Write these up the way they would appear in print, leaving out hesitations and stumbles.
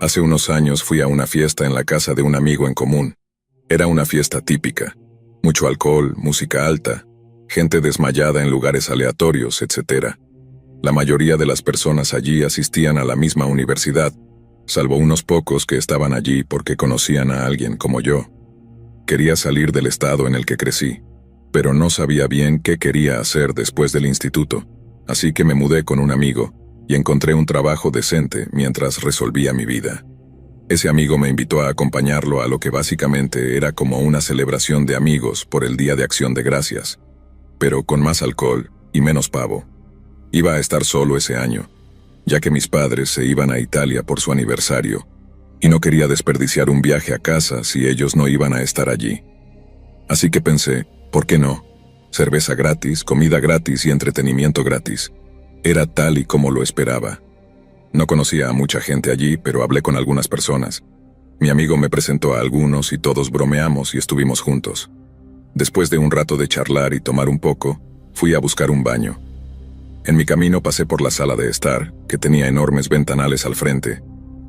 Hace unos años fui a una fiesta en la casa de un amigo en común. Era una fiesta típica. Mucho alcohol, música alta, gente desmayada en lugares aleatorios, etc. La mayoría de las personas allí asistían a la misma universidad, salvo unos pocos que estaban allí porque conocían a alguien como yo. Quería salir del estado en el que crecí, pero no sabía bien qué quería hacer después del instituto, así que me mudé con un amigo y encontré un trabajo decente mientras resolvía mi vida. Ese amigo me invitó a acompañarlo a lo que básicamente era como una celebración de amigos por el Día de Acción de Gracias, pero con más alcohol y menos pavo. Iba a estar solo ese año, ya que mis padres se iban a Italia por su aniversario, y no quería desperdiciar un viaje a casa si ellos no iban a estar allí. Así que pensé, ¿por qué no? Cerveza gratis, comida gratis y entretenimiento gratis. Era tal y como lo esperaba. No conocía a mucha gente allí, pero hablé con algunas personas. Mi amigo me presentó a algunos y todos bromeamos y estuvimos juntos. Después de un rato de charlar y tomar un poco, fui a buscar un baño. En mi camino pasé por la sala de estar, que tenía enormes ventanales al frente,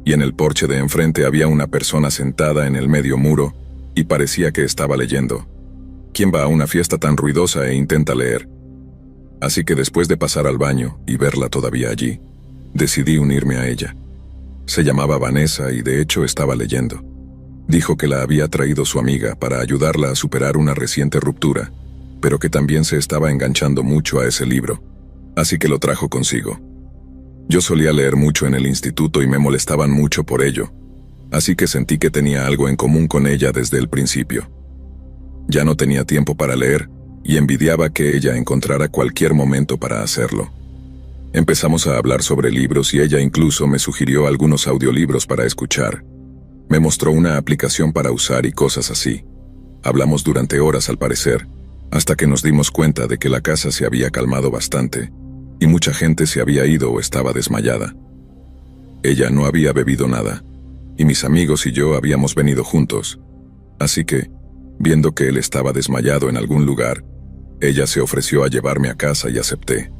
y en el porche de enfrente había una persona sentada en el medio muro y parecía que estaba leyendo. ¿Quién va a una fiesta tan ruidosa e intenta leer? Así que después de pasar al baño y verla todavía allí, decidí unirme a ella. Se llamaba Vanessa y de hecho estaba leyendo. Dijo que la había traído su amiga para ayudarla a superar una reciente ruptura, pero que también se estaba enganchando mucho a ese libro, así que lo trajo consigo. Yo solía leer mucho en el instituto y me molestaban mucho por ello, así que sentí que tenía algo en común con ella desde el principio. Ya no tenía tiempo para leer y envidiaba que ella encontrara cualquier momento para hacerlo. Empezamos a hablar sobre libros y ella incluso me sugirió algunos audiolibros para escuchar. Me mostró una aplicación para usar y cosas así. Hablamos durante horas al parecer, hasta que nos dimos cuenta de que la casa se había calmado bastante y mucha gente se había ido o estaba desmayada. Ella no había bebido nada, y mis amigos y yo habíamos venido juntos. Así que, viendo que él estaba desmayado en algún lugar, ella se ofreció a llevarme a casa y acepté.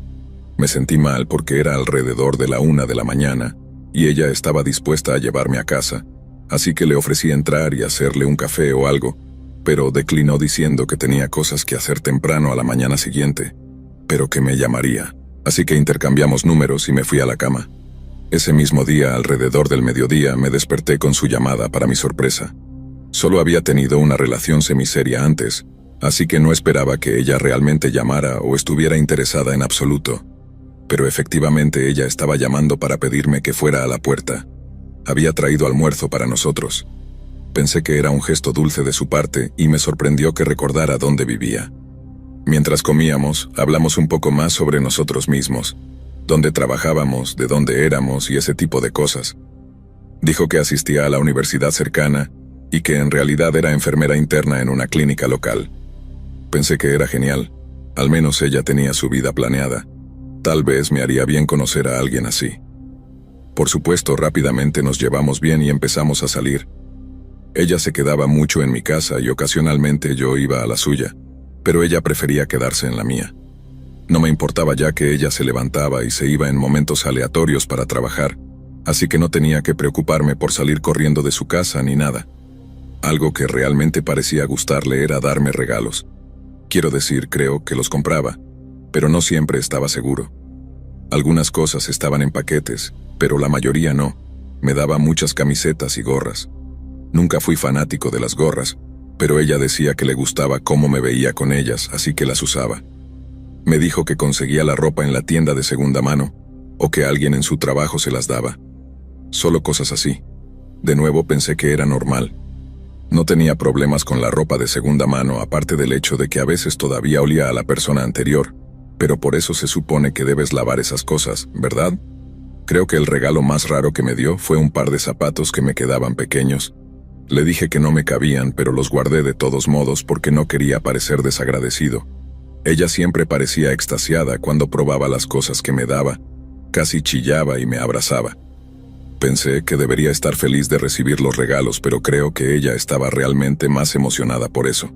Me sentí mal porque era alrededor de la 1 de la mañana y ella estaba dispuesta a llevarme a casa, así que le ofrecí entrar y hacerle un café o algo, pero declinó diciendo que tenía cosas que hacer temprano a la mañana siguiente, pero que me llamaría, así que intercambiamos números y me fui a la cama. Ese mismo día, alrededor del mediodía, me desperté con su llamada para mi sorpresa. Solo había tenido una relación semiseria antes, así que no esperaba que ella realmente llamara o estuviera interesada en absoluto. Pero efectivamente ella estaba llamando para pedirme que fuera a la puerta. Había traído almuerzo para nosotros. Pensé que era un gesto dulce de su parte y me sorprendió que recordara dónde vivía. Mientras comíamos, hablamos un poco más sobre nosotros mismos, dónde trabajábamos, de dónde éramos y ese tipo de cosas. Dijo que asistía a la universidad cercana y que en realidad era enfermera interna en una clínica local. Pensé que era genial. Al menos ella tenía su vida planeada. Tal vez me haría bien conocer a alguien así. Por supuesto, rápidamente nos llevamos bien y empezamos a salir. Ella se quedaba mucho en mi casa y ocasionalmente yo iba a la suya, pero ella prefería quedarse en la mía. No me importaba ya que ella se levantaba y se iba en momentos aleatorios para trabajar, así que no tenía que preocuparme por salir corriendo de su casa ni nada. Algo que realmente parecía gustarle era darme regalos. Quiero decir, creo que los compraba, pero no siempre estaba seguro. Algunas cosas estaban en paquetes, pero la mayoría no. Me daba muchas camisetas y gorras. Nunca fui fanático de las gorras, pero ella decía que le gustaba cómo me veía con ellas, así que las usaba. Me dijo que conseguía la ropa en la tienda de segunda mano, o que alguien en su trabajo se las daba. Solo cosas así. De nuevo pensé que era normal. No tenía problemas con la ropa de segunda mano, aparte del hecho de que a veces todavía olía a la persona anterior, pero por eso se supone que debes lavar esas cosas, ¿verdad? Creo que el regalo más raro que me dio fue un par de zapatos que me quedaban pequeños. Le dije que no me cabían, pero los guardé de todos modos porque no quería parecer desagradecido. Ella siempre parecía extasiada cuando probaba las cosas que me daba, casi chillaba y me abrazaba. Pensé que debería estar feliz de recibir los regalos, pero creo que ella estaba realmente más emocionada por eso.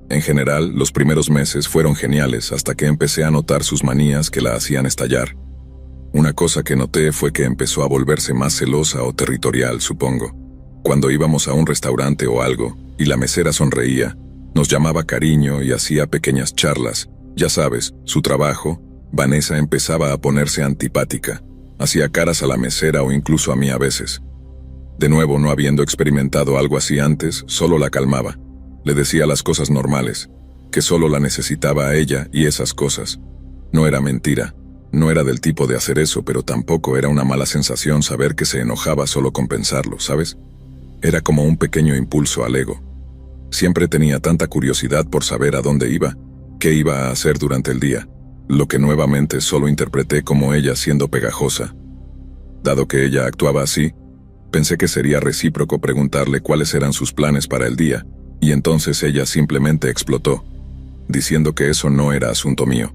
En general, los primeros meses fueron geniales hasta que empecé a notar sus manías que la hacían estallar. Una cosa que noté fue que empezó a volverse más celosa o territorial, supongo. Cuando íbamos a un restaurante o algo, y la mesera sonreía, nos llamaba cariño y hacía pequeñas charlas, ya sabes, su trabajo, Vanessa empezaba a ponerse antipática. Hacía caras a la mesera o incluso a mí a veces. De nuevo, no habiendo experimentado algo así antes, solo la calmaba. Le decía las cosas normales, que solo la necesitaba a ella y esas cosas. No era mentira, no era del tipo de hacer eso, pero tampoco era una mala sensación saber que se enojaba solo con pensarlo, ¿sabes? Era como un pequeño impulso al ego. Siempre tenía tanta curiosidad por saber a dónde iba, qué iba a hacer durante el día, lo que nuevamente solo interpreté como ella siendo pegajosa. Dado que ella actuaba así, pensé que sería recíproco preguntarle cuáles eran sus planes para el día, y entonces ella simplemente explotó, diciendo que eso no era asunto mío.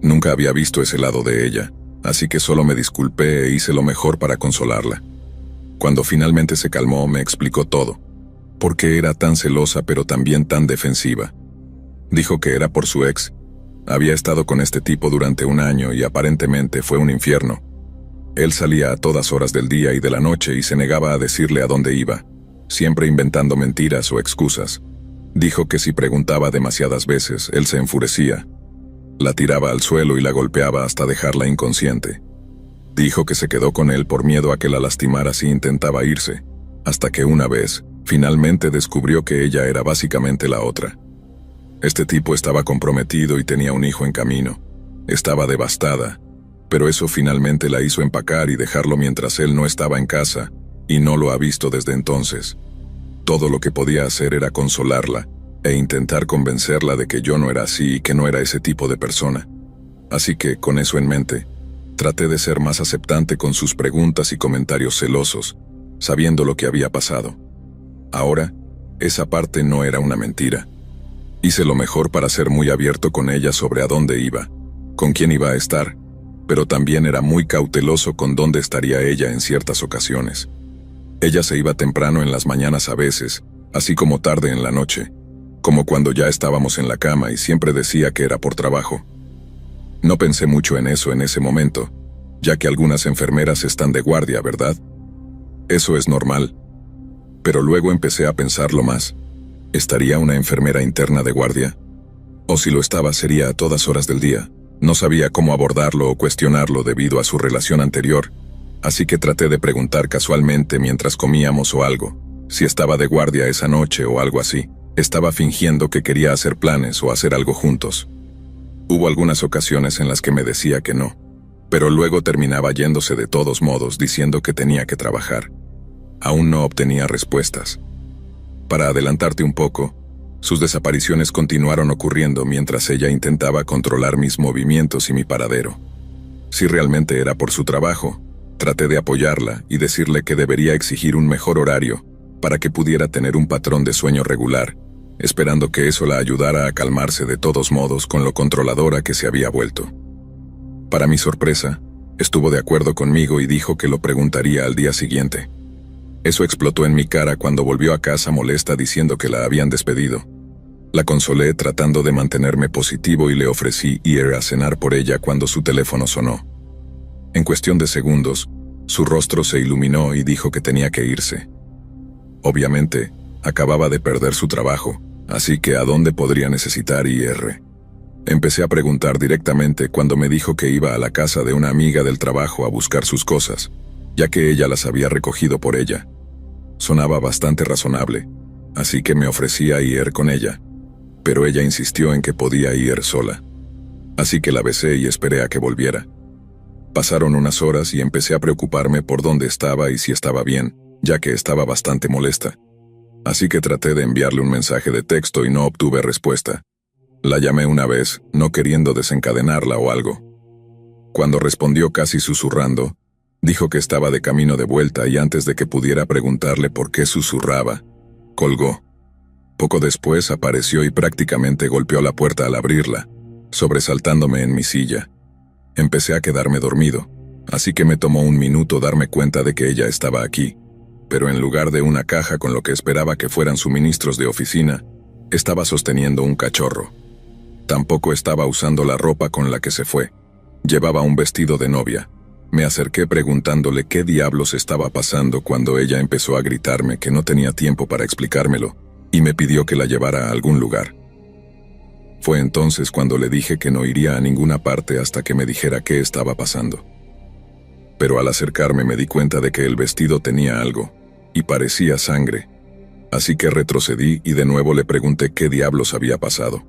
Nunca había visto ese lado de ella, así que solo me disculpé e hice lo mejor para consolarla. Cuando finalmente se calmó, me explicó todo. Por qué era tan celosa pero también tan defensiva. Dijo que era por su ex. Había estado con este tipo durante un año y aparentemente fue un infierno. Él salía a todas horas del día y de la noche y se negaba a decirle a dónde iba, siempre inventando mentiras o excusas. Dijo que si preguntaba demasiadas veces, él se enfurecía. La tiraba al suelo y la golpeaba hasta dejarla inconsciente. Dijo que se quedó con él por miedo a que la lastimara si intentaba irse, hasta que una vez, finalmente descubrió que ella era básicamente la otra. Este tipo estaba comprometido y tenía un hijo en camino. Estaba devastada, pero eso finalmente la hizo empacar y dejarlo mientras él no estaba en casa, y no lo ha visto desde entonces. Todo lo que podía hacer era consolarla, e intentar convencerla de que yo no era así y que no era ese tipo de persona. Así que, con eso en mente, traté de ser más aceptante con sus preguntas y comentarios celosos, sabiendo lo que había pasado. Ahora, esa parte no era una mentira. Hice lo mejor para ser muy abierto con ella sobre a dónde iba, con quién iba a estar, pero también era muy cauteloso con dónde estaría ella en ciertas ocasiones. Ella se iba temprano en las mañanas a veces, así como tarde en la noche, como cuando ya estábamos en la cama y siempre decía que era por trabajo. No pensé mucho en eso en ese momento, ya que algunas enfermeras están de guardia, ¿verdad? Eso es normal. Pero luego empecé a pensarlo más. ¿Estaría una enfermera interna de guardia? O si lo estaba, sería a todas horas del día. No sabía cómo abordarlo o cuestionarlo debido a su relación anterior, así que traté de preguntar casualmente mientras comíamos o algo, si estaba de guardia esa noche o algo así. Estaba fingiendo que quería hacer planes o hacer algo juntos. Hubo algunas ocasiones en las que me decía que no, pero luego terminaba yéndose de todos modos diciendo que tenía que trabajar. Aún no obtenía respuestas. Para adelantarte un poco, sus desapariciones continuaron ocurriendo mientras ella intentaba controlar mis movimientos y mi paradero. Si realmente era por su trabajo, traté de apoyarla y decirle que debería exigir un mejor horario para que pudiera tener un patrón de sueño regular, esperando que eso la ayudara a calmarse de todos modos con lo controladora que se había vuelto. Para mi sorpresa, estuvo de acuerdo conmigo y dijo que lo preguntaría al día siguiente. Eso explotó en mi cara cuando volvió a casa molesta diciendo que la habían despedido. La consolé tratando de mantenerme positivo y le ofrecí ir a cenar por ella cuando su teléfono sonó. En cuestión de segundos, su rostro se iluminó y dijo que tenía que irse. Obviamente, acababa de perder su trabajo, así que ¿a dónde podría necesitar ir? Empecé a preguntar directamente cuando me dijo que iba a la casa de una amiga del trabajo a buscar sus cosas, ya que ella las había recogido por ella. Sonaba bastante razonable, así que me ofrecí a ir con ella, pero ella insistió en que podía ir sola. Así que la besé y esperé a que volviera. Pasaron unas horas y empecé a preocuparme por dónde estaba y si estaba bien, ya que estaba bastante molesta. Así que traté de enviarle un mensaje de texto y no obtuve respuesta. La llamé una vez, no queriendo desencadenarla o algo. Cuando respondió casi susurrando, dijo que estaba de camino de vuelta y antes de que pudiera preguntarle por qué susurraba, colgó. Poco después apareció y prácticamente golpeó la puerta al abrirla, sobresaltándome en mi silla. Empecé a quedarme dormido, así que me tomó un minuto darme cuenta de que ella estaba aquí, pero en lugar de una caja con lo que esperaba que fueran suministros de oficina, estaba sosteniendo un cachorro. Tampoco estaba usando la ropa con la que se fue. Llevaba un vestido de novia. Me acerqué preguntándole qué diablos estaba pasando cuando ella empezó a gritarme que no tenía tiempo para explicármelo y me pidió que la llevara a algún lugar. Fue entonces cuando le dije que no iría a ninguna parte hasta que me dijera qué estaba pasando. Pero al acercarme me di cuenta de que el vestido tenía algo, y parecía sangre. Así que retrocedí y de nuevo le pregunté qué diablos había pasado.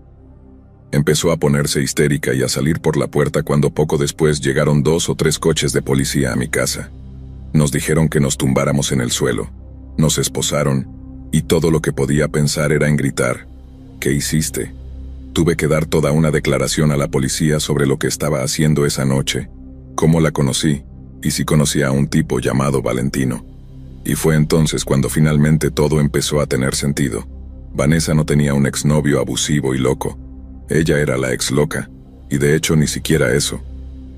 Empezó a ponerse histérica y a salir por la puerta cuando poco después llegaron 2 o 3 coches de policía a mi casa. Nos dijeron que nos tumbáramos en el suelo, nos esposaron, y todo lo que podía pensar era en gritar: ¿qué hiciste? Tuve que dar toda una declaración a la policía sobre lo que estaba haciendo esa noche, cómo la conocí, y si conocía a un tipo llamado Valentino. Y fue entonces cuando finalmente todo empezó a tener sentido. Vanessa no tenía un exnovio abusivo y loco. Ella era la ex loca, y de hecho ni siquiera eso.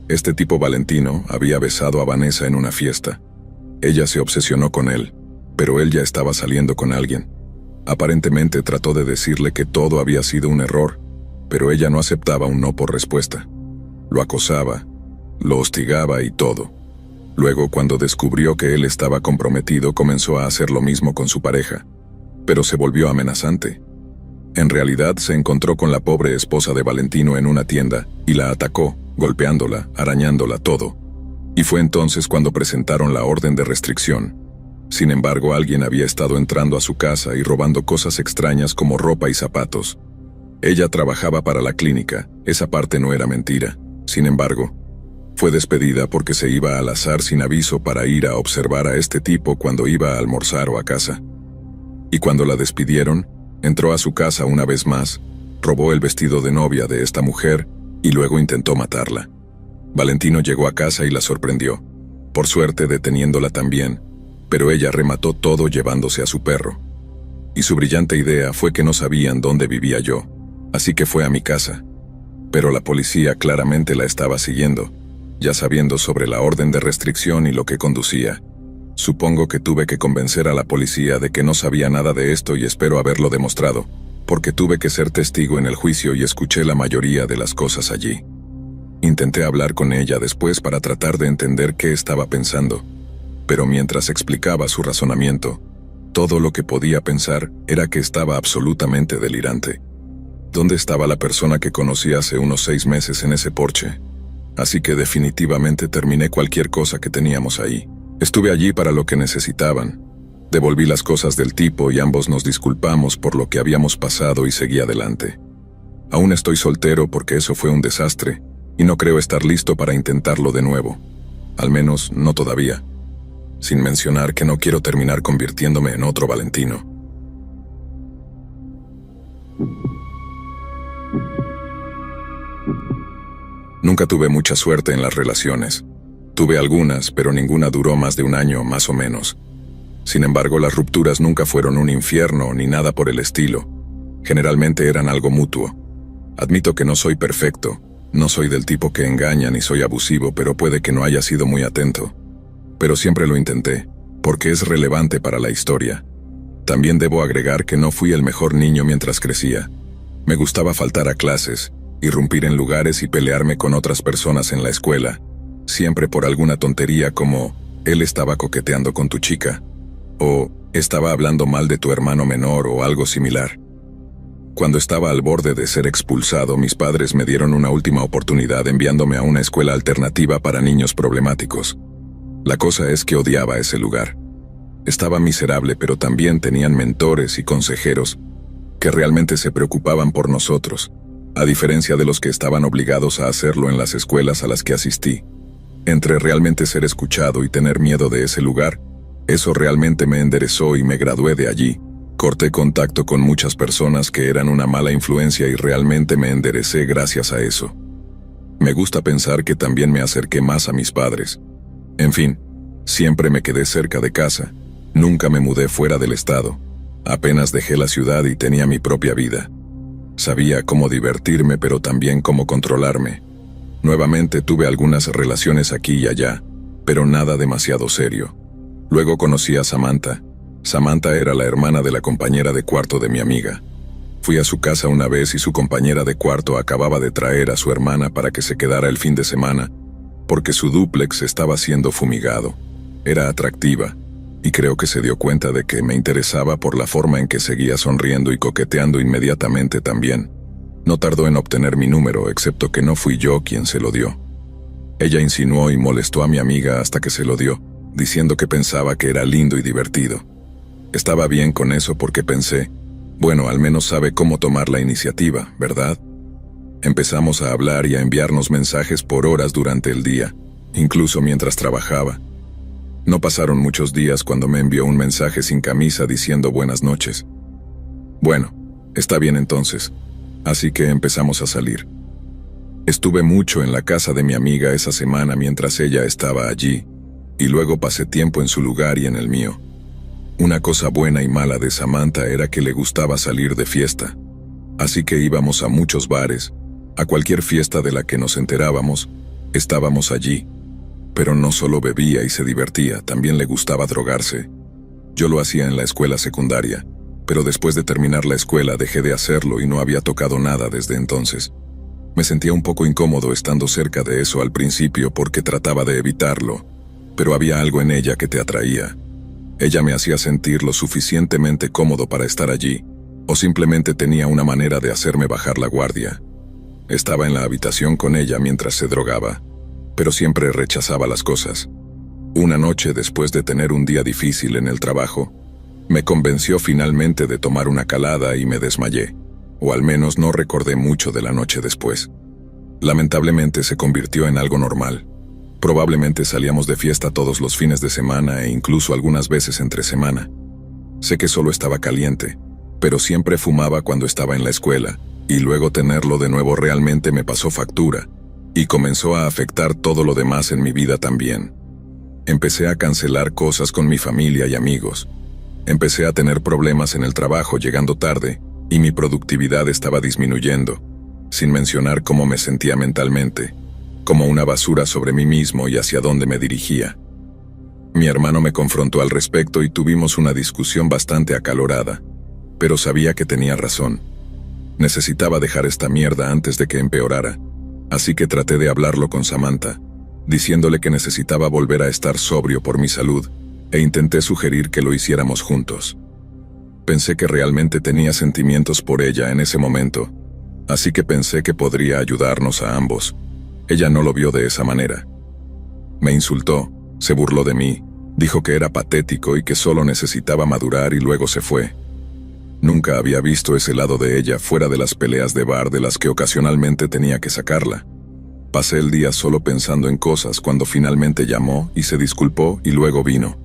Este tipo Valentino había besado a Vanessa en una fiesta. Ella se obsesionó con él, pero él ya estaba saliendo con alguien. Aparentemente trató de decirle que todo había sido un error, pero ella no aceptaba un no por respuesta. Lo acosaba, lo hostigaba y todo. Luego, cuando descubrió que él estaba comprometido, comenzó a hacer lo mismo con su pareja, pero se volvió amenazante. En realidad, se encontró con la pobre esposa de Valentino en una tienda y la atacó, golpeándola, arañándola, todo. Y fue entonces cuando presentaron la orden de restricción. Sin embargo, alguien había estado entrando a su casa y robando cosas extrañas como ropa y zapatos. Ella trabajaba para la clínica, esa parte no era mentira. Sin embargo, fue despedida porque se iba al azar sin aviso para ir a observar a este tipo cuando iba a almorzar o a casa. Y cuando la despidieron, entró a su casa una vez más, robó el vestido de novia de esta mujer y luego intentó matarla. Valentino llegó a casa y la sorprendió, por suerte deteniéndola también, pero ella remató todo llevándose a su perro. Y su brillante idea fue que no sabían dónde vivía yo, así que fue a mi casa. Pero la policía claramente la estaba siguiendo, ya sabiendo sobre la orden de restricción y lo que conducía. Supongo que tuve que convencer a la policía de que no sabía nada de esto y espero haberlo demostrado, porque tuve que ser testigo en el juicio y escuché la mayoría de las cosas allí. Intenté hablar con ella después para tratar de entender qué estaba pensando, pero mientras explicaba su razonamiento, todo lo que podía pensar era que estaba absolutamente delirante. ¿Dónde estaba la persona que conocí hace unos 6 meses en ese porche? Así que definitivamente terminé cualquier cosa que teníamos ahí. Estuve allí para lo que necesitaban. Devolví las cosas del tipo y ambos nos disculpamos por lo que habíamos pasado y seguí adelante. Aún estoy soltero porque eso fue un desastre, y no creo estar listo para intentarlo de nuevo. Al menos, no todavía. Sin mencionar que no quiero terminar convirtiéndome en otro Valentino. Nunca tuve mucha suerte en las relaciones. Tuve algunas, pero ninguna duró más de un año, más o menos. Sin embargo, las rupturas nunca fueron un infierno ni nada por el estilo. Generalmente eran algo mutuo. Admito que no soy perfecto, no soy del tipo que engaña ni soy abusivo, pero puede que no haya sido muy atento. Pero siempre lo intenté, porque es relevante para la historia. También debo agregar que no fui el mejor niño mientras crecía. Me gustaba faltar a clases, irrumpir en lugares y pelearme con otras personas en la escuela, siempre por alguna tontería como él estaba coqueteando con tu chica, o estaba hablando mal de tu hermano menor o algo similar. Cuando estaba al borde de ser expulsado, mis padres me dieron una última oportunidad enviándome a una escuela alternativa para niños problemáticos. La cosa es que odiaba ese lugar. Estaba miserable, pero también tenían mentores y consejeros que realmente se preocupaban por nosotros, a diferencia de los que estaban obligados a hacerlo en las escuelas a las que asistí. Entre realmente ser escuchado y tener miedo de ese lugar, eso realmente me enderezó y me gradué de allí. Corté contacto con muchas personas que eran una mala influencia y realmente me enderecé gracias a eso. Me gusta pensar que también me acerqué más a mis padres. En fin, siempre me quedé cerca de casa, nunca me mudé fuera del estado. Apenas dejé la ciudad y tenía mi propia vida. Sabía cómo divertirme, pero también cómo controlarme. Nuevamente tuve algunas relaciones aquí y allá, pero nada demasiado serio. Luego conocí a Samantha. Samantha era la hermana de la compañera de cuarto de mi amiga. Fui a su casa una vez y su compañera de cuarto acababa de traer a su hermana para que se quedara el fin de semana, porque su dúplex estaba siendo fumigado. Era atractiva, y creo que se dio cuenta de que me interesaba por la forma en que seguía sonriendo y coqueteando inmediatamente también. No tardó en obtener mi número, excepto que no fui yo quien se lo dio. Ella insinuó y molestó a mi amiga hasta que se lo dio, diciendo que pensaba que era lindo y divertido. Estaba bien con eso porque pensé, bueno, al menos sabe cómo tomar la iniciativa, ¿verdad? Empezamos a hablar y a enviarnos mensajes por horas durante el día, incluso mientras trabajaba. No pasaron muchos días cuando me envió un mensaje sin camisa diciendo buenas noches. Bueno, está bien entonces, así que empezamos a salir. Estuve mucho en la casa de mi amiga esa semana mientras ella estaba allí, y luego pasé tiempo en su lugar y en el mío. Una cosa buena y mala de Samantha era que le gustaba salir de fiesta, así que íbamos a muchos bares, a cualquier fiesta de la que nos enterábamos, estábamos allí. Pero no solo bebía y se divertía, también le gustaba drogarse. Yo lo hacía en la escuela secundaria, pero después de terminar la escuela dejé de hacerlo y no había tocado nada desde entonces. Me sentía un poco incómodo estando cerca de eso al principio porque trataba de evitarlo, pero había algo en ella que te atraía. Ella me hacía sentir lo suficientemente cómodo para estar allí, o simplemente tenía una manera de hacerme bajar la guardia. Estaba en la habitación con ella mientras se drogaba, pero siempre rechazaba las cosas. Una noche, después de tener un día difícil en el trabajo, me convenció finalmente de tomar una calada y me desmayé, o al menos no recordé mucho de la noche después. Lamentablemente se convirtió en algo normal. Probablemente salíamos de fiesta todos los fines de semana e incluso algunas veces entre semana. Sé que solo estaba caliente, pero siempre fumaba cuando estaba en la escuela, y luego tenerlo de nuevo realmente me pasó factura, y comenzó a afectar todo lo demás en mi vida también. Empecé a cancelar cosas con mi familia y amigos. Empecé a tener problemas en el trabajo llegando tarde, y mi productividad estaba disminuyendo, sin mencionar cómo me sentía mentalmente, como una basura sobre mí mismo y hacia dónde me dirigía. Mi hermano me confrontó al respecto y tuvimos una discusión bastante acalorada, pero sabía que tenía razón. Necesitaba dejar esta mierda antes de que empeorara, así que traté de hablarlo con Samantha, diciéndole que necesitaba volver a estar sobrio por mi salud, e intenté sugerir que lo hiciéramos juntos. Pensé que realmente tenía sentimientos por ella en ese momento, así que pensé que podría ayudarnos a ambos. Ella no lo vio de esa manera. Me insultó, se burló de mí, dijo que era patético y que solo necesitaba madurar y luego se fue. Nunca había visto ese lado de ella fuera de las peleas de bar de las que ocasionalmente tenía que sacarla. Pasé el día solo pensando en cosas cuando finalmente llamó y se disculpó y luego vino.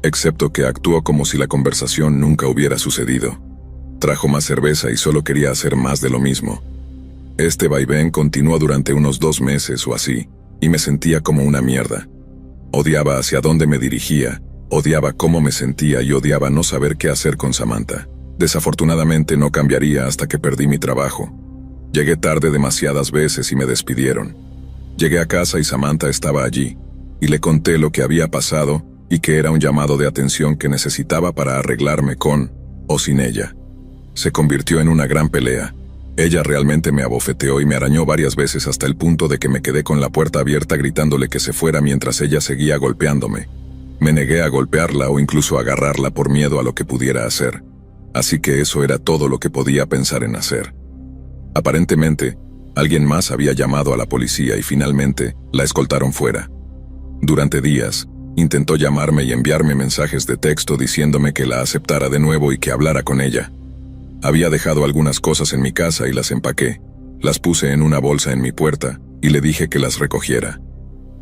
Excepto que actuó como si la conversación nunca hubiera sucedido. Trajo más cerveza y solo quería hacer más de lo mismo. Este vaivén continuó durante unos 2 meses o así, y me sentía como una mierda. Odiaba hacia dónde me dirigía, odiaba cómo me sentía y odiaba no saber qué hacer con Samantha. Desafortunadamente no cambiaría hasta que perdí mi trabajo. Llegué tarde demasiadas veces y me despidieron. Llegué a casa y Samantha estaba allí, y le conté lo que había pasado y que era un llamado de atención que necesitaba para arreglarme con o sin ella. Se convirtió en una gran pelea. Ella realmente me abofeteó y me arañó varias veces hasta el punto de que me quedé con la puerta abierta gritándole que se fuera mientras ella seguía golpeándome. Me negué a golpearla o incluso a agarrarla por miedo a lo que pudiera hacer. Así que eso era todo lo que podía pensar en hacer. Aparentemente, alguien más había llamado a la policía y finalmente la escoltaron fuera. Durante días, intentó llamarme y enviarme mensajes de texto diciéndome que la aceptara de nuevo y que hablara con ella. Había dejado algunas cosas en mi casa y las empaqué. Las puse en una bolsa en mi puerta y le dije que las recogiera.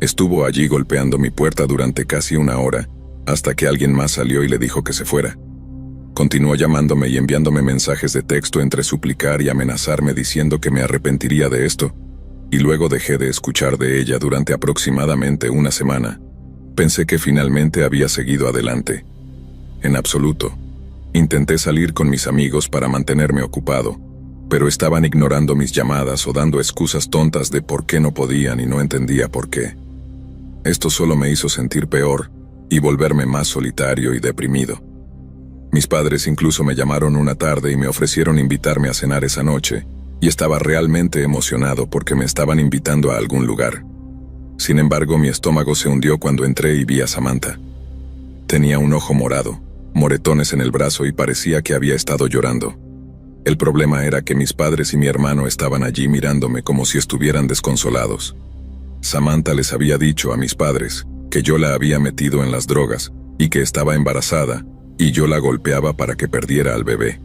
Estuvo allí golpeando mi puerta durante casi 1 hora, hasta que alguien más salió y le dijo que se fuera. Continuó llamándome y enviándome mensajes de texto entre suplicar y amenazarme diciendo que me arrepentiría de esto, y luego dejé de escuchar de ella durante aproximadamente 1 semana. Pensé que finalmente había seguido adelante. En absoluto. Intenté salir con mis amigos para mantenerme ocupado, pero estaban ignorando mis llamadas o dando excusas tontas de por qué no podían y no entendía por qué. Esto solo me hizo sentir peor y volverme más solitario y deprimido. Mis padres incluso me llamaron una tarde y me ofrecieron invitarme a cenar esa noche, y estaba realmente emocionado porque me estaban invitando a algún lugar. Sin embargo, mi estómago se hundió cuando entré y vi a Samantha. Tenía un ojo morado, moretones en el brazo y parecía que había estado llorando. El problema era que mis padres y mi hermano estaban allí mirándome como si estuvieran desconsolados. Samantha les había dicho a mis padres que yo la había metido en las drogas y que estaba embarazada, y yo la golpeaba para que perdiera al bebé.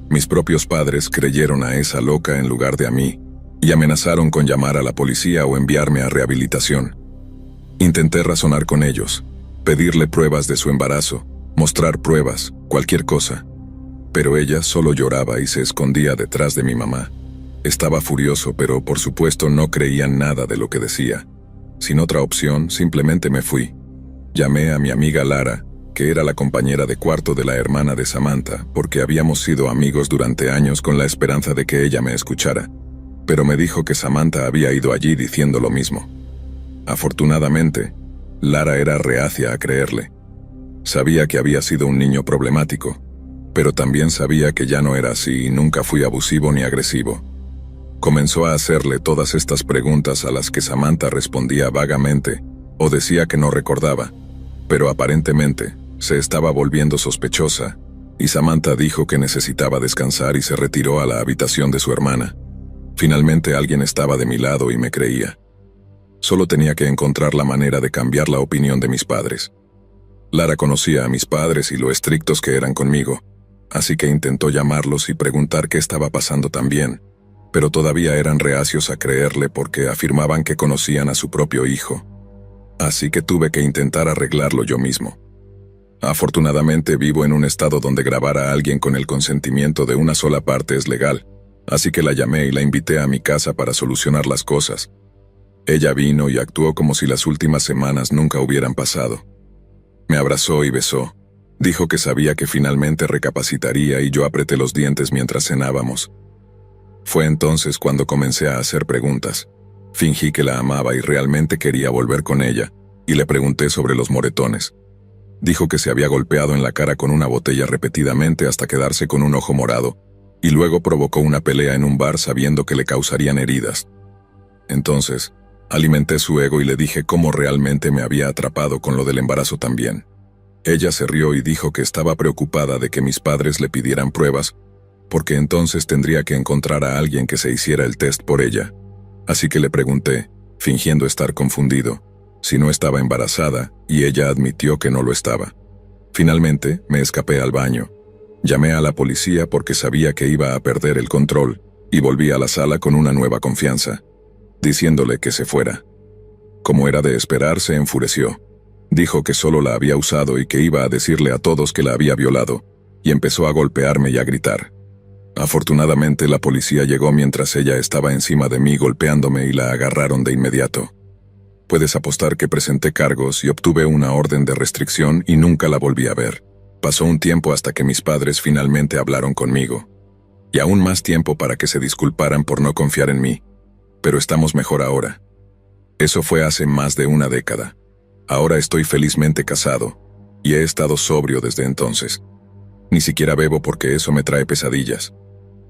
Mis propios padres creyeron a esa loca en lugar de a mí, y amenazaron con llamar a la policía o enviarme a rehabilitación. Intenté razonar con ellos, pedirle pruebas de su embarazo, mostrar pruebas, cualquier cosa. Pero ella solo lloraba y se escondía detrás de mi mamá. Estaba furioso, pero por supuesto no creía nada de lo que decía. Sin otra opción, simplemente me fui. Llamé a mi amiga Lara, que era la compañera de cuarto de la hermana de Samantha, porque habíamos sido amigos durante años con la esperanza de que ella me escuchara. Pero me dijo que Samantha había ido allí diciendo lo mismo. Afortunadamente, Lara era reacia a creerle. Sabía que había sido un niño problemático, pero también sabía que ya no era así y nunca fui abusivo ni agresivo. Comenzó a hacerle todas estas preguntas a las que Samantha respondía vagamente o decía que no recordaba, pero aparentemente se estaba volviendo sospechosa, y Samantha dijo que necesitaba descansar y se retiró a la habitación de su hermana. Finalmente alguien estaba de mi lado y me creía. Solo tenía que encontrar la manera de cambiar la opinión de mis padres. Lara conocía a mis padres y lo estrictos que eran conmigo, así que intentó llamarlos y preguntar qué estaba pasando también, pero todavía eran reacios a creerle porque afirmaban que conocían a su propio hijo. Así que tuve que intentar arreglarlo yo mismo. Afortunadamente vivo en un estado donde grabar a alguien con el consentimiento de una sola parte es legal, así que la llamé y la invité a mi casa para solucionar las cosas. Ella vino y actuó como si las últimas semanas nunca hubieran pasado. Me abrazó y besó. Dijo que sabía que finalmente recapacitaría y yo apreté los dientes mientras cenábamos. Fue entonces cuando comencé a hacer preguntas. Fingí que la amaba y realmente quería volver con ella, y le pregunté sobre los moretones. Dijo que se había golpeado en la cara con una botella repetidamente hasta quedarse con un ojo morado, y luego provocó una pelea en un bar sabiendo que le causarían heridas. Entonces, alimenté su ego y le dije cómo realmente me había atrapado con lo del embarazo también. Ella se rió y dijo que estaba preocupada de que mis padres le pidieran pruebas, porque entonces tendría que encontrar a alguien que se hiciera el test por ella. Así que le pregunté, fingiendo estar confundido, si no estaba embarazada, y ella admitió que no lo estaba. Finalmente, me escapé al baño. Llamé a la policía porque sabía que iba a perder el control, y volví a la sala con una nueva confianza, diciéndole que se fuera. Como era de esperar, se enfureció. Dijo que solo la había usado y que iba a decirle a todos que la había violado, y empezó a golpearme y a gritar. Afortunadamente la policía llegó mientras ella estaba encima de mí golpeándome y la agarraron de inmediato. Puedes apostar que presenté cargos y obtuve una orden de restricción y nunca la volví a ver. Pasó un tiempo hasta que mis padres finalmente hablaron conmigo. Y aún más tiempo para que se disculparan por no confiar en mí. Pero estamos mejor ahora. Eso fue hace más de una década. Ahora estoy felizmente casado, y he estado sobrio desde entonces. Ni siquiera bebo porque eso me trae pesadillas.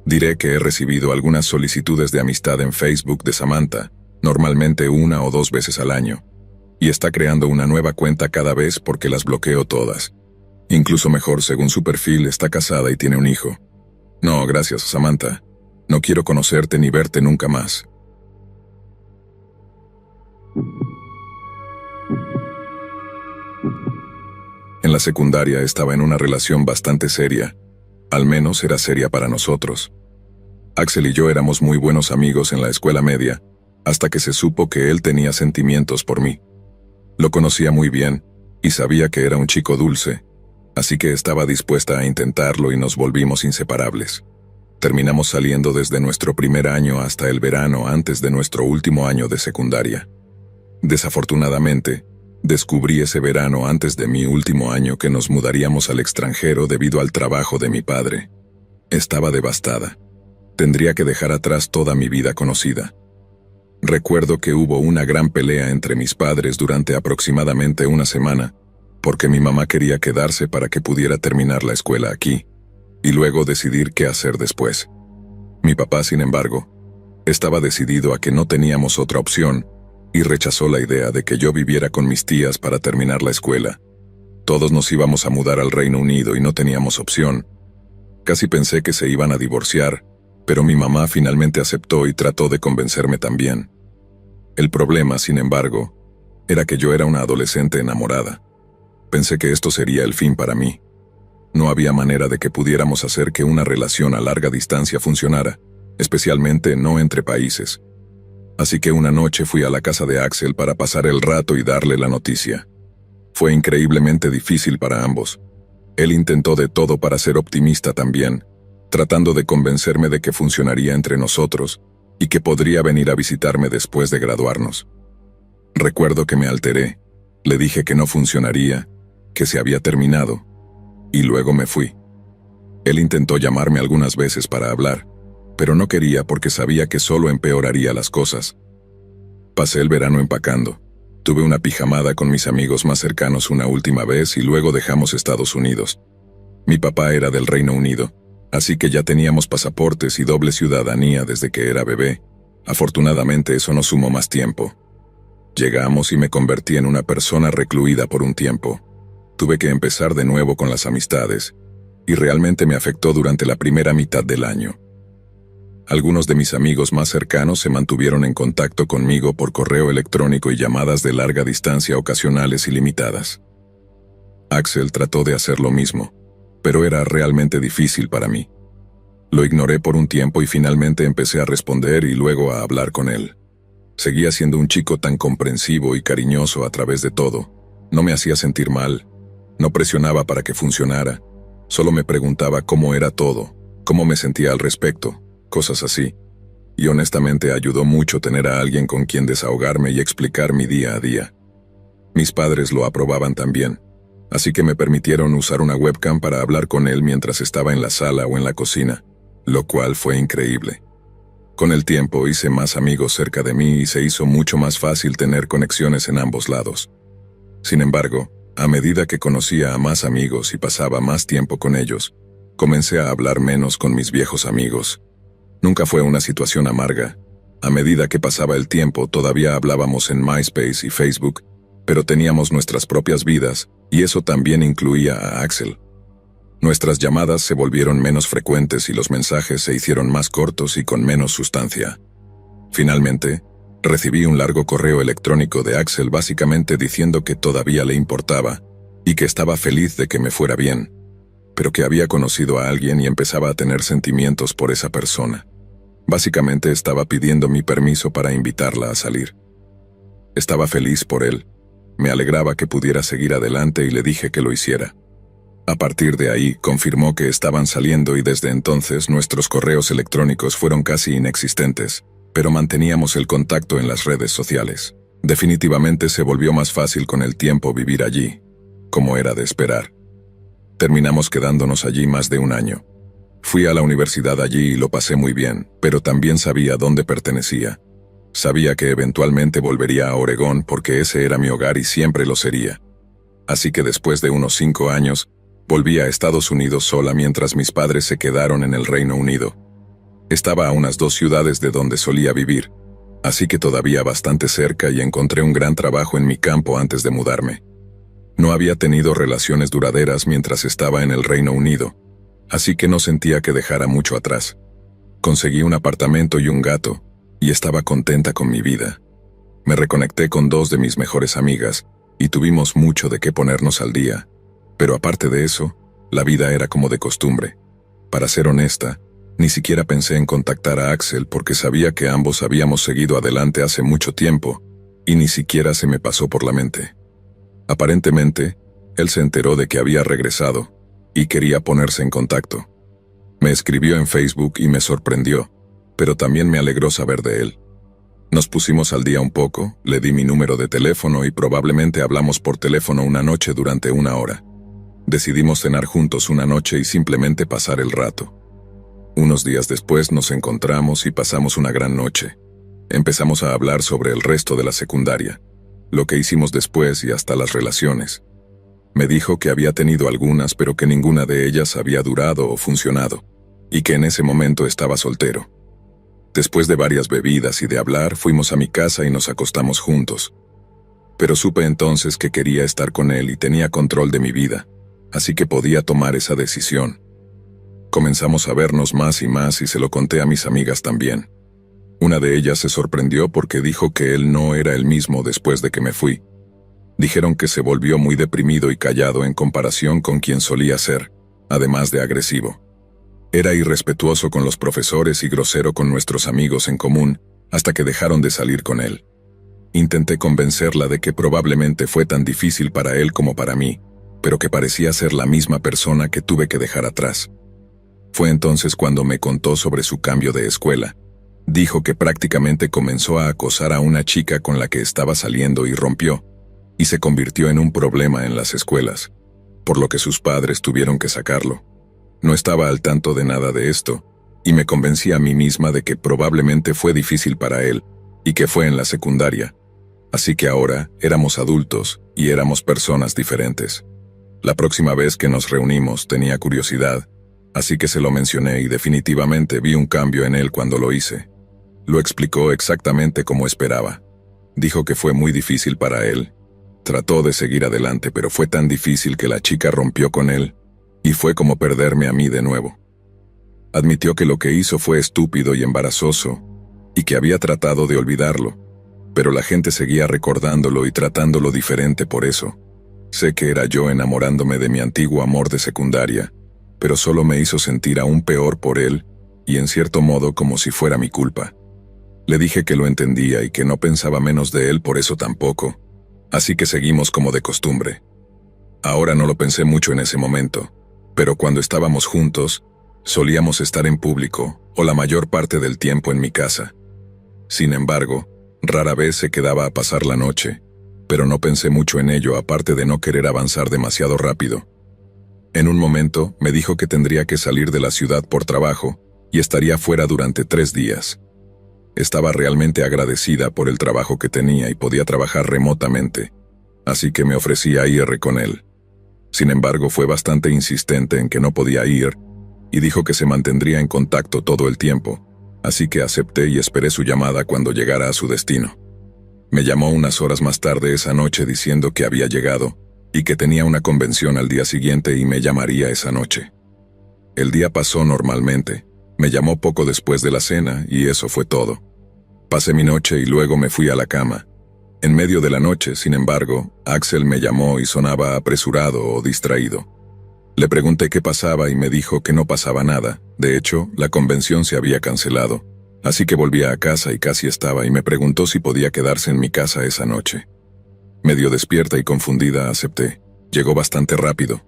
Diré que he recibido algunas solicitudes de amistad en Facebook de Samantha, normalmente 1 o 2 veces al año, y está creando una nueva cuenta cada vez porque las bloqueo todas. Incluso mejor, según su perfil, está casada y tiene un hijo. No, gracias, Samantha. No quiero conocerte ni verte nunca más. En la secundaria estaba en una relación bastante seria. Al menos era seria para nosotros. Axel y yo éramos muy buenos amigos en la escuela media, hasta que se supo que él tenía sentimientos por mí. Lo conocía muy bien, y sabía que era un chico dulce, así que estaba dispuesta a intentarlo y nos volvimos inseparables. Terminamos saliendo desde nuestro primer año hasta el verano antes de nuestro último año de secundaria. Desafortunadamente, descubrí ese verano antes de mi último año que nos mudaríamos al extranjero debido al trabajo de mi padre. Estaba devastada. Tendría que dejar atrás toda mi vida conocida. Recuerdo que hubo una gran pelea entre mis padres durante aproximadamente una semana, porque mi mamá quería quedarse para que pudiera terminar la escuela aquí, y luego decidir qué hacer después. Mi papá, sin embargo, estaba decidido a que no teníamos otra opción, y rechazó la idea de que yo viviera con mis tías para terminar la escuela. Todos nos íbamos a mudar al Reino Unido y no teníamos opción. Casi pensé que se iban a divorciar, pero mi mamá finalmente aceptó y trató de convencerme también. El problema, sin embargo, era que yo era una adolescente enamorada. Pensé que esto sería el fin para mí. No había manera de que pudiéramos hacer que una relación a larga distancia funcionara, especialmente no entre países. Así que una noche fui a la casa de Axel para pasar el rato y darle la noticia. Fue increíblemente difícil para ambos. Él intentó de todo para ser optimista también, tratando de convencerme de que funcionaría entre nosotros y que podría venir a visitarme después de graduarnos. Recuerdo que me alteré, le dije que no funcionaría, que se había terminado, y luego me fui. Él intentó llamarme algunas veces para hablar, pero no quería porque sabía que solo empeoraría las cosas. Pasé el verano empacando. Tuve una pijamada con mis amigos más cercanos una última vez y luego dejamos Estados Unidos. Mi papá era del Reino Unido, así que ya teníamos pasaportes y doble ciudadanía desde que era bebé. Afortunadamente eso no sumó más tiempo. Llegamos y me convertí en una persona recluida por un tiempo. Tuve que empezar de nuevo con las amistades, y realmente me afectó durante la primera mitad del año. Algunos de mis amigos más cercanos se mantuvieron en contacto conmigo por correo electrónico y llamadas de larga distancia ocasionales y limitadas. Axel trató de hacer lo mismo, pero era realmente difícil para mí. Lo ignoré por un tiempo y finalmente empecé a responder y luego a hablar con él. Seguía siendo un chico tan comprensivo y cariñoso a través de todo. No me hacía sentir mal, no presionaba para que funcionara, solo me preguntaba cómo era todo, cómo me sentía al respecto. Cosas así, y honestamente ayudó mucho tener a alguien con quien desahogarme y explicar mi día a día. Mis padres lo aprobaban también, así que me permitieron usar una webcam para hablar con él mientras estaba en la sala o en la cocina, lo cual fue increíble. Con el tiempo hice más amigos cerca de mí y se hizo mucho más fácil tener conexiones en ambos lados. Sin embargo, a medida que conocía a más amigos y pasaba más tiempo con ellos, comencé a hablar menos con mis viejos amigos. Nunca fue una situación amarga. A medida que pasaba el tiempo todavía hablábamos en MySpace y Facebook, pero teníamos nuestras propias vidas, y eso también incluía a Axel. Nuestras llamadas se volvieron menos frecuentes y los mensajes se hicieron más cortos y con menos sustancia. Finalmente, recibí un largo correo electrónico de Axel básicamente diciendo que todavía le importaba, y que estaba feliz de que me fuera bien, pero que había conocido a alguien y empezaba a tener sentimientos por esa persona. Básicamente estaba pidiendo mi permiso para invitarla a salir. Estaba feliz por él. Me alegraba que pudiera seguir adelante y le dije que lo hiciera. A partir de ahí, confirmó que estaban saliendo y desde entonces nuestros correos electrónicos fueron casi inexistentes, pero manteníamos el contacto en las redes sociales. Definitivamente se volvió más fácil con el tiempo vivir allí, como era de esperar. Terminamos quedándonos allí más de un año. Fui a la universidad allí y lo pasé muy bien, pero también sabía dónde pertenecía. Sabía que eventualmente volvería a Oregón porque ese era mi hogar y siempre lo sería. Así que después de unos 5 años, volví a Estados Unidos sola mientras mis padres se quedaron en el Reino Unido. Estaba a unas 2 ciudades de donde solía vivir, así que todavía bastante cerca y encontré un gran trabajo en mi campo antes de mudarme. No había tenido relaciones duraderas mientras estaba en el Reino Unido, así que no sentía que dejara mucho atrás. Conseguí un apartamento y un gato, y estaba contenta con mi vida. Me reconecté con 2 de mis mejores amigas, y tuvimos mucho de qué ponernos al día. Pero aparte de eso, la vida era como de costumbre. Para ser honesta, ni siquiera pensé en contactar a Axel porque sabía que ambos habíamos seguido adelante hace mucho tiempo, y ni siquiera se me pasó por la mente. Aparentemente, él se enteró de que había regresado, y quería ponerse en contacto. Me escribió en Facebook y me sorprendió, pero también me alegró saber de él. Nos pusimos al día un poco, le di mi número de teléfono y probablemente hablamos por teléfono una noche durante 1 hora. Decidimos cenar juntos una noche y simplemente pasar el rato. Unos días después nos encontramos y pasamos una gran noche. Empezamos a hablar sobre el resto de la secundaria, lo que hicimos después y hasta las relaciones. Me dijo que había tenido algunas, pero que ninguna de ellas había durado o funcionado, y que en ese momento estaba soltero. Después de varias bebidas y de hablar, fuimos a mi casa y nos acostamos juntos. Pero supe entonces que quería estar con él y tenía control de mi vida, así que podía tomar esa decisión. Comenzamos a vernos más y se lo conté a mis amigas también. Una de ellas se sorprendió porque dijo que él no era el mismo después de que me fui. Dijeron que se volvió muy deprimido y callado en comparación con quien solía ser, además de agresivo. Era irrespetuoso con los profesores y grosero con nuestros amigos en común, hasta que dejaron de salir con él. Intenté convencerla de que probablemente fue tan difícil para él como para mí, pero que parecía ser la misma persona que tuve que dejar atrás. Fue entonces cuando me contó sobre su cambio de escuela. Dijo que prácticamente comenzó a acosar a una chica con la que estaba saliendo y rompió, y se convirtió en un problema en las escuelas, por lo que sus padres tuvieron que sacarlo. No estaba al tanto de nada de esto, y me convencí a mí misma de que probablemente fue difícil para él, y que fue en la secundaria. Así que ahora éramos adultos y éramos personas diferentes. La próxima vez que nos reunimos tenía curiosidad, así que se lo mencioné y definitivamente vi un cambio en él cuando lo hice. Lo explicó exactamente como esperaba. Dijo que fue muy difícil para él. Trató de seguir adelante, pero fue tan difícil que la chica rompió con él, y fue como perderme a mí de nuevo. Admitió que lo que hizo fue estúpido y embarazoso, y que había tratado de olvidarlo, pero la gente seguía recordándolo y tratándolo diferente por eso. Sé que era yo enamorándome de mi antiguo amor de secundaria, pero solo me hizo sentir aún peor por él, y en cierto modo como si fuera mi culpa. Le dije que lo entendía y que no pensaba menos de él por eso tampoco, así que seguimos como de costumbre. Ahora no lo pensé mucho en ese momento, pero cuando estábamos juntos, solíamos estar en público, o la mayor parte del tiempo en mi casa. Sin embargo, rara vez se quedaba a pasar la noche, pero no pensé mucho en ello aparte de no querer avanzar demasiado rápido. En un momento, me dijo que tendría que salir de la ciudad por trabajo, y estaría fuera durante 3 días. Estaba realmente agradecida por el trabajo que tenía y podía trabajar remotamente, así que me ofrecí a ir con él. Sin embargo, fue bastante insistente en que no podía ir, y dijo que se mantendría en contacto todo el tiempo, así que acepté y esperé su llamada cuando llegara a su destino. Me llamó unas horas más tarde esa noche diciendo que había llegado, y que tenía una convención al día siguiente y me llamaría esa noche. El día pasó normalmente. Me llamó poco después de la cena y eso fue todo. Pasé mi noche y luego me fui a la cama. En medio de la noche, sin embargo, Axel me llamó y sonaba apresurado o distraído. Le pregunté qué pasaba y me dijo que no pasaba nada. De hecho, la convención se había cancelado. Así que volví a casa y casi estaba y me preguntó si podía quedarse en mi casa esa noche. Medio despierta y confundida acepté. Llegó bastante rápido.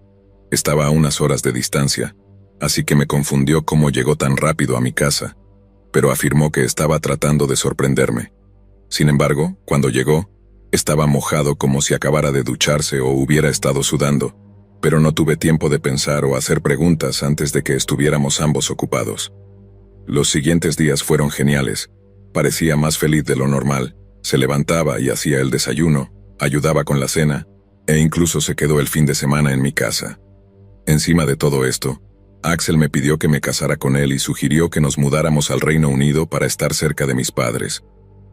Estaba a unas horas de distancia, así que me confundió cómo llegó tan rápido a mi casa, pero afirmó que estaba tratando de sorprenderme. Sin embargo, cuando llegó, estaba mojado como si acabara de ducharse o hubiera estado sudando, pero no tuve tiempo de pensar o hacer preguntas antes de que estuviéramos ambos ocupados. Los siguientes días fueron geniales. Parecía más feliz de lo normal. Se levantaba y hacía el desayuno, ayudaba con la cena, e incluso se quedó el fin de semana en mi casa. Encima de todo esto, Axel me pidió que me casara con él y sugirió que nos mudáramos al Reino Unido para estar cerca de mis padres.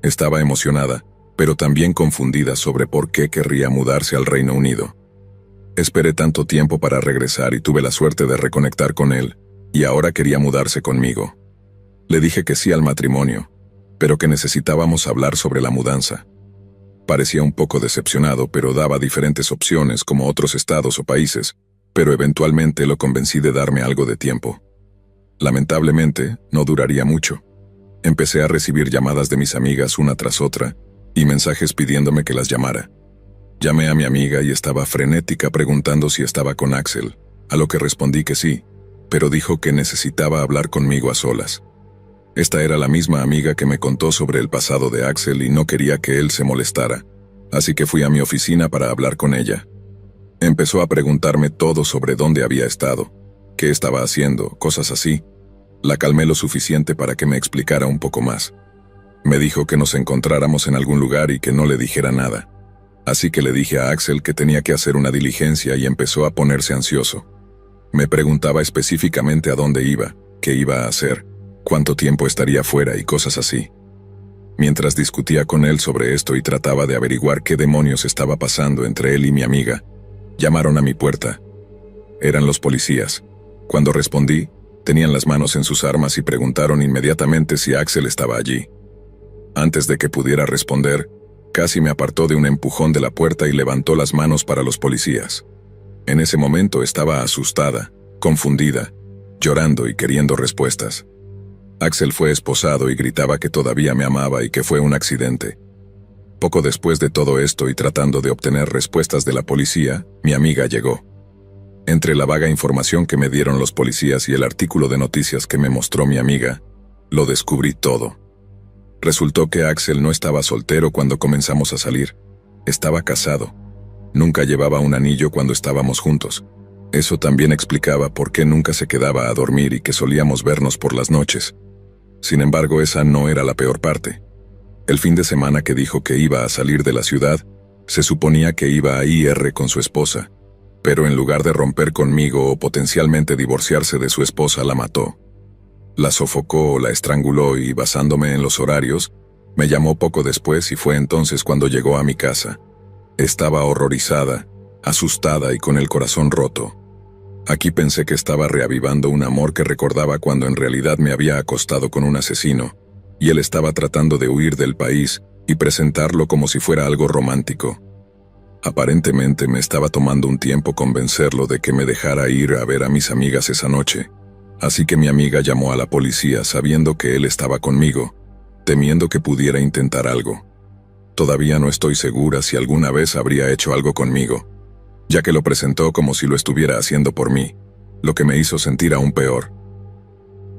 Estaba emocionada, pero también confundida sobre por qué querría mudarse al Reino Unido. Esperé tanto tiempo para regresar y tuve la suerte de reconectar con él, y ahora quería mudarse conmigo. Le dije que sí al matrimonio, pero que necesitábamos hablar sobre la mudanza. Parecía un poco decepcionado, pero daba diferentes opciones como otros estados o países, pero eventualmente lo convencí de darme algo de tiempo. Lamentablemente, no duraría mucho. Empecé a recibir llamadas de mis amigas una tras otra, y mensajes pidiéndome que las llamara. Llamé a mi amiga y estaba frenética preguntando si estaba con Axel, a lo que respondí que sí, pero dijo que necesitaba hablar conmigo a solas. Esta era la misma amiga que me contó sobre el pasado de Axel y no quería que él se molestara, así que fui a mi oficina para hablar con ella. Empezó a preguntarme todo sobre dónde había estado, qué estaba haciendo, cosas así. La calmé lo suficiente para que me explicara un poco más. Me dijo que nos encontráramos en algún lugar y que no le dijera nada. Así que le dije a Axel que tenía que hacer una diligencia y empezó a ponerse ansioso. Me preguntaba específicamente a dónde iba, qué iba a hacer, cuánto tiempo estaría fuera y cosas así. Mientras discutía con él sobre esto y trataba de averiguar qué demonios estaba pasando entre él y mi amiga, llamaron a mi puerta. Eran los policías. Cuando respondí, tenían las manos en sus armas y preguntaron inmediatamente si Axel estaba allí. Antes de que pudiera responder, casi me apartó de un empujón de la puerta y levantó las manos para los policías. En ese momento estaba asustada, confundida, llorando y queriendo respuestas. Axel fue esposado y gritaba que todavía me amaba y que fue un accidente. Poco después de todo esto y tratando de obtener respuestas de la policía, mi amiga llegó. Entre la vaga información que me dieron los policías y el artículo de noticias que me mostró mi amiga, lo descubrí todo. Resultó que Axel no estaba soltero cuando comenzamos a salir. Estaba casado. Nunca llevaba un anillo cuando estábamos juntos. Eso también explicaba por qué nunca se quedaba a dormir y que solíamos vernos por las noches. Sin embargo, esa no era la peor parte. El fin de semana que dijo que iba a salir de la ciudad, se suponía que iba a ir con su esposa, pero en lugar de romper conmigo o potencialmente divorciarse de su esposa, la mató. La sofocó o la estranguló y, basándome en los horarios, me llamó poco después y fue entonces cuando llegó a mi casa. Estaba horrorizada, asustada y con el corazón roto. Aquí pensé que estaba reavivando un amor que recordaba cuando en realidad me había acostado con un asesino, y él estaba tratando de huir del país y presentarlo como si fuera algo romántico. Aparentemente me estaba tomando un tiempo convencerlo de que me dejara ir a ver a mis amigas esa noche, así que mi amiga llamó a la policía sabiendo que él estaba conmigo, temiendo que pudiera intentar algo. Todavía no estoy segura si alguna vez habría hecho algo conmigo, ya que lo presentó como si lo estuviera haciendo por mí, lo que me hizo sentir aún peor.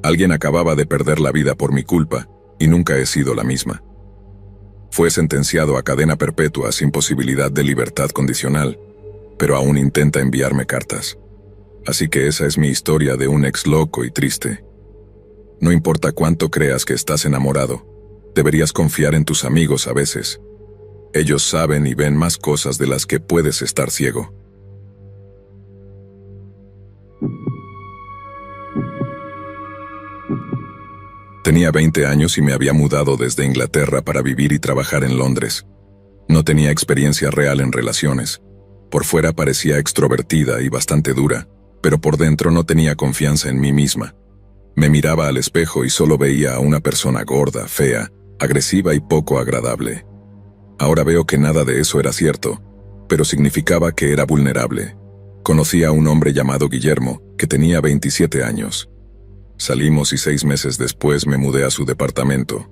Alguien acababa de perder la vida por mi culpa, y nunca he sido la misma. Fue sentenciado a cadena perpetua sin posibilidad de libertad condicional, pero aún intenta enviarme cartas. Así que esa es mi historia de un ex loco y triste. No importa cuánto creas que estás enamorado, deberías confiar en tus amigos a veces. Ellos saben y ven más cosas de las que puedes estar ciego. Tenía 20 años y me había mudado desde Inglaterra para vivir y trabajar en Londres. No tenía experiencia real en relaciones. Por fuera parecía extrovertida y bastante dura, pero por dentro no tenía confianza en mí misma. Me miraba al espejo y solo veía a una persona gorda, fea, agresiva y poco agradable. Ahora veo que nada de eso era cierto, pero significaba que era vulnerable. Conocí a un hombre llamado Guillermo, que tenía 27 años. Salimos y 6 meses después me mudé a su departamento.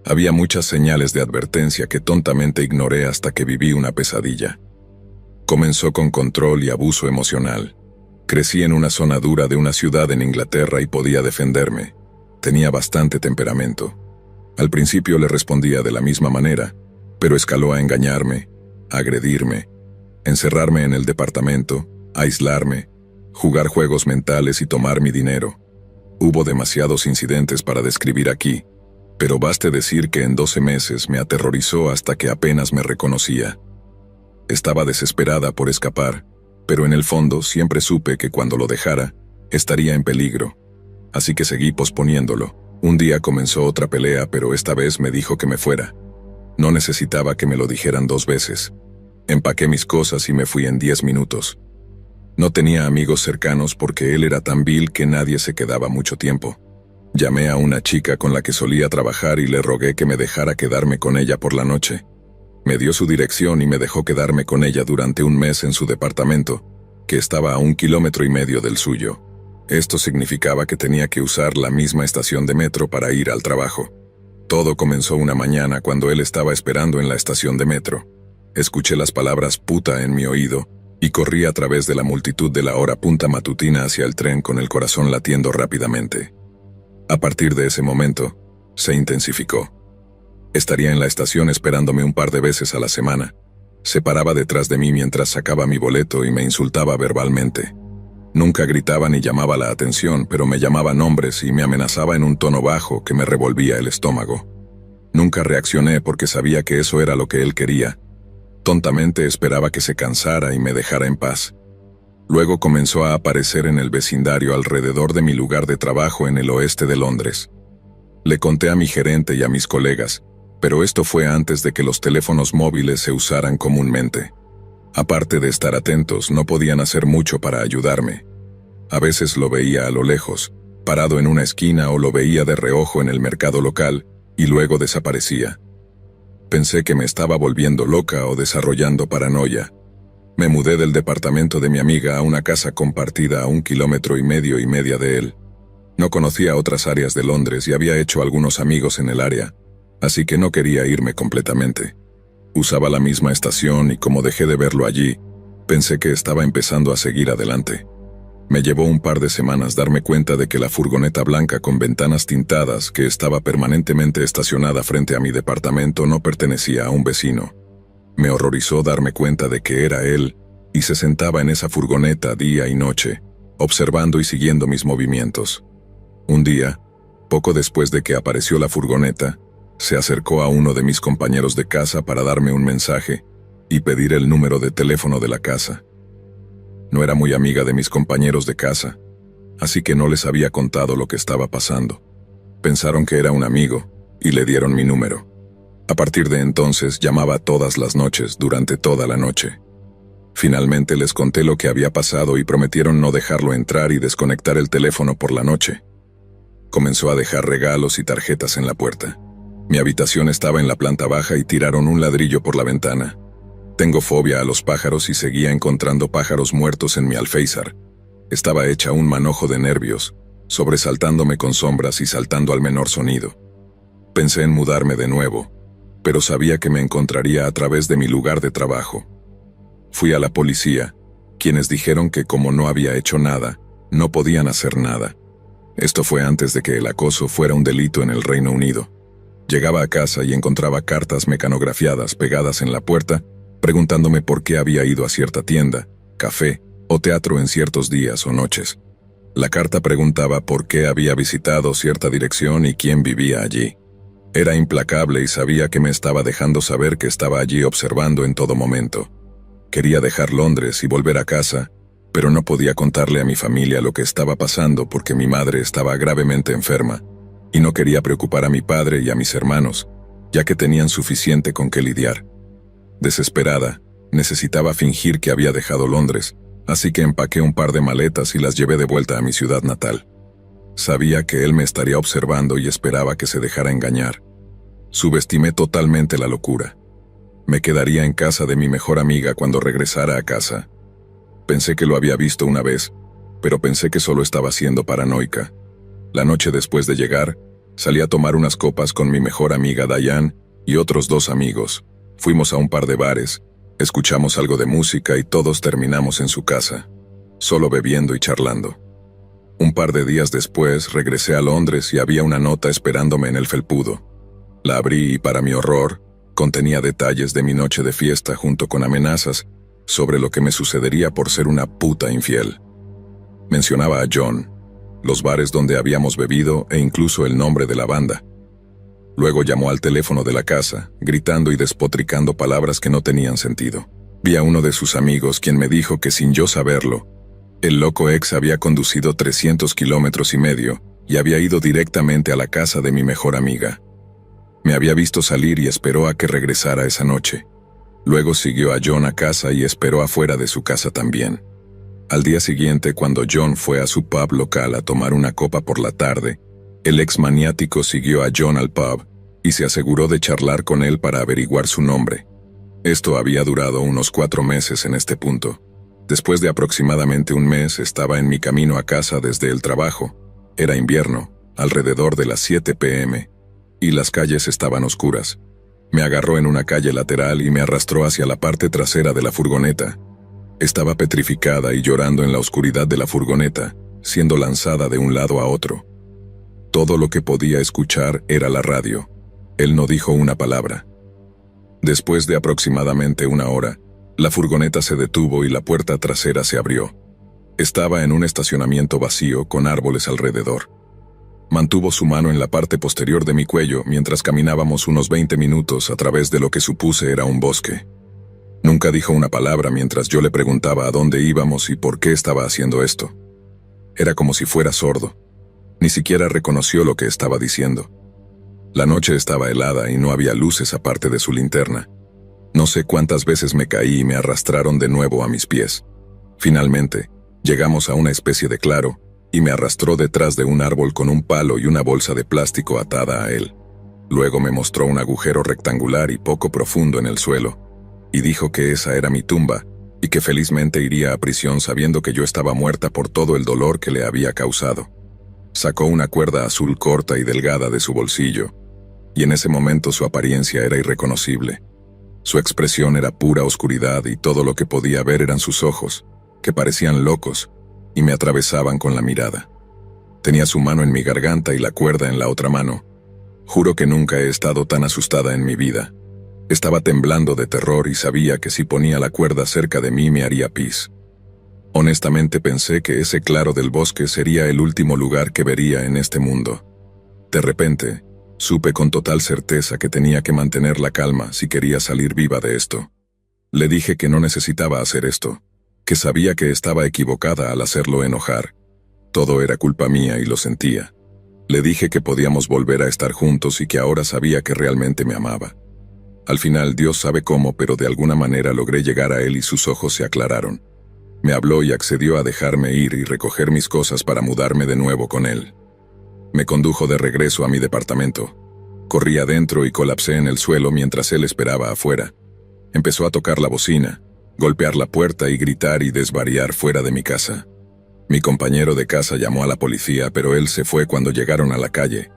Había muchas señales de advertencia que tontamente ignoré hasta que viví una pesadilla. Comenzó con control y abuso emocional. Crecí en una zona dura de una ciudad en Inglaterra y podía defenderme. Tenía bastante temperamento. Al principio le respondía de la misma manera, pero escaló a engañarme, a agredirme, encerrarme en el departamento, aislarme, jugar juegos mentales y tomar mi dinero. Hubo demasiados incidentes para describir aquí, pero baste decir que en 12 meses me aterrorizó hasta que apenas me reconocía. Estaba desesperada por escapar, pero en el fondo siempre supe que cuando lo dejara, estaría en peligro. Así que seguí posponiéndolo. Un día comenzó otra pelea, pero esta vez me dijo que me fuera. No necesitaba que me lo dijeran 2 veces. Empaqué mis cosas y me fui en 10 minutos. No tenía amigos cercanos porque él era tan vil que nadie se quedaba mucho tiempo. Llamé a una chica con la que solía trabajar y le rogué que me dejara quedarme con ella por la noche. Me dio su dirección y me dejó quedarme con ella durante un mes en su departamento, que estaba a 1,5 kilómetros del suyo. Esto significaba que tenía que usar la misma estación de metro para ir al trabajo. Todo comenzó una mañana cuando él estaba esperando en la estación de metro. Escuché las palabras puta en mi oído y corrí a través de la multitud de la hora punta matutina hacia el tren con el corazón latiendo rápidamente. A partir de ese momento, se intensificó. Estaría en la estación esperándome un par de veces a la semana. Se paraba detrás de mí mientras sacaba mi boleto y me insultaba verbalmente. Nunca gritaba ni llamaba la atención, pero me llamaba nombres y me amenazaba en un tono bajo que me revolvía el estómago. Nunca reaccioné porque sabía que eso era lo que él quería. Tontamente esperaba que se cansara y me dejara en paz. Luego comenzó a aparecer en el vecindario alrededor de mi lugar de trabajo en el oeste de Londres. Le conté a mi gerente y a mis colegas, pero esto fue antes de que los teléfonos móviles se usaran comúnmente. Aparte de estar atentos, no podían hacer mucho para ayudarme. A veces lo veía a lo lejos, parado en una esquina, o lo veía de reojo en el mercado local, y luego desaparecía. Pensé que me estaba volviendo loca o desarrollando paranoia. Me mudé del departamento de mi amiga a una casa compartida a 1,5 kilómetros de él. No conocía otras áreas de Londres y había hecho algunos amigos en el área, así que no quería irme completamente. Usaba la misma estación y como dejé de verlo allí, pensé que estaba empezando a seguir adelante. Me llevó un par de semanas darme cuenta de que la furgoneta blanca con ventanas tintadas que estaba permanentemente estacionada frente a mi departamento no pertenecía a un vecino. Me horrorizó darme cuenta de que era él y se sentaba en esa furgoneta día y noche, observando y siguiendo mis movimientos. Un día, poco después de que apareció la furgoneta, se acercó a uno de mis compañeros de casa para darme un mensaje y pedir el número de teléfono de la casa. No era muy amiga de mis compañeros de casa, así que no les había contado lo que estaba pasando. Pensaron que era un amigo y le dieron mi número. A partir de entonces llamaba todas las noches durante toda la noche. Finalmente les conté lo que había pasado y prometieron no dejarlo entrar y desconectar el teléfono por la noche. Comenzó a dejar regalos y tarjetas en la puerta. Mi habitación estaba en la planta baja y tiraron un ladrillo por la ventana. Tengo fobia a los pájaros y seguía encontrando pájaros muertos en mi alféizar. Estaba hecha un manojo de nervios, sobresaltándome con sombras y saltando al menor sonido. Pensé en mudarme de nuevo, pero sabía que me encontraría a través de mi lugar de trabajo. Fui a la policía, quienes dijeron que como no había hecho nada, no podían hacer nada. Esto fue antes de que el acoso fuera un delito en el Reino Unido. Llegaba a casa y encontraba cartas mecanografiadas pegadas en la puerta, preguntándome por qué había ido a cierta tienda, café o teatro en ciertos días o noches. La carta preguntaba por qué había visitado cierta dirección y quién vivía allí. Era implacable y sabía que me estaba dejando saber que estaba allí observando en todo momento. Quería dejar Londres y volver a casa, pero no podía contarle a mi familia lo que estaba pasando porque mi madre estaba gravemente enferma, y no quería preocupar a mi padre y a mis hermanos, ya que tenían suficiente con qué lidiar. Desesperada, necesitaba fingir que había dejado Londres, así que empaqué un par de maletas y las llevé de vuelta a mi ciudad natal. Sabía que él me estaría observando y esperaba que se dejara engañar. Subestimé totalmente la locura. Me quedaría en casa de mi mejor amiga cuando regresara a casa. Pensé que lo había visto una vez, pero pensé que solo estaba siendo paranoica. La noche después de llegar, salí a tomar unas copas con mi mejor amiga Diane y otros 2 amigos. Fuimos a un par de bares, escuchamos algo de música y todos terminamos en su casa, solo bebiendo y charlando. Un par de días después regresé a Londres y había una nota esperándome en el felpudo. La abrí y para mi horror, contenía detalles de mi noche de fiesta junto con amenazas sobre lo que me sucedería por ser una puta infiel. Mencionaba a John, los bares donde habíamos bebido e incluso el nombre de la banda. Luego llamó al teléfono de la casa, gritando y despotricando palabras que no tenían sentido. Vi a uno de sus amigos quien me dijo que sin yo saberlo, el loco ex había conducido 300,5 kilómetros y había ido directamente a la casa de mi mejor amiga. Me había visto salir y esperó a que regresara esa noche. Luego siguió a John a casa y esperó afuera de su casa también. Al día siguiente, cuando John fue a su pub local a tomar una copa por la tarde, el ex maniático siguió a John al pub y se aseguró de charlar con él para averiguar su nombre. Esto había durado unos 4 meses en este punto. Después de aproximadamente un mes estaba en mi camino a casa desde el trabajo. Era invierno, alrededor de las 7 p.m., y las calles estaban oscuras. Me agarró en una calle lateral y me arrastró hacia la parte trasera de la furgoneta. Estaba petrificada y llorando en la oscuridad de la furgoneta, siendo lanzada de un lado a otro. Todo lo que podía escuchar era la radio. Él no dijo una palabra. Después de aproximadamente 1 hora, la furgoneta se detuvo y la puerta trasera se abrió. Estaba en un estacionamiento vacío con árboles alrededor. Mantuvo su mano en la parte posterior de mi cuello mientras caminábamos unos 20 minutos a través de lo que supuse era un bosque. Nunca dijo una palabra mientras yo le preguntaba a dónde íbamos y por qué estaba haciendo esto. Era como si fuera sordo. Ni siquiera reconoció lo que estaba diciendo. La noche estaba helada y no había luces aparte de su linterna. No sé cuántas veces me caí y me arrastraron de nuevo a mis pies. Finalmente, llegamos a una especie de claro, y me arrastró detrás de un árbol con un palo y una bolsa de plástico atada a él. Luego me mostró un agujero rectangular y poco profundo en el suelo, y dijo que esa era mi tumba, y que felizmente iría a prisión sabiendo que yo estaba muerta por todo el dolor que le había causado. Sacó una cuerda azul corta y delgada de su bolsillo, y en ese momento su apariencia era irreconocible. Su expresión era pura oscuridad y todo lo que podía ver eran sus ojos, que parecían locos, y me atravesaban con la mirada. Tenía su mano en mi garganta y la cuerda en la otra mano. Juro que nunca he estado tan asustada en mi vida. Estaba temblando de terror y sabía que si ponía la cuerda cerca de mí me haría pis. Honestamente pensé que ese claro del bosque sería el último lugar que vería en este mundo. De repente, supe con total certeza que tenía que mantener la calma si quería salir viva de esto. Le dije que no necesitaba hacer esto, que sabía que estaba equivocada al hacerlo enojar. Todo era culpa mía y lo sentía. Le dije que podíamos volver a estar juntos y que ahora sabía que realmente me amaba. Al final, Dios sabe cómo, pero de alguna manera logré llegar a él y sus ojos se aclararon. Me habló y accedió a dejarme ir y recoger mis cosas para mudarme de nuevo con él. Me condujo de regreso a mi departamento. Corrí adentro y colapsé en el suelo mientras él esperaba afuera. Empezó a tocar la bocina, golpear la puerta y gritar y desvariar fuera de mi casa. Mi compañero de casa llamó a la policía, pero él se fue cuando llegaron a la calle.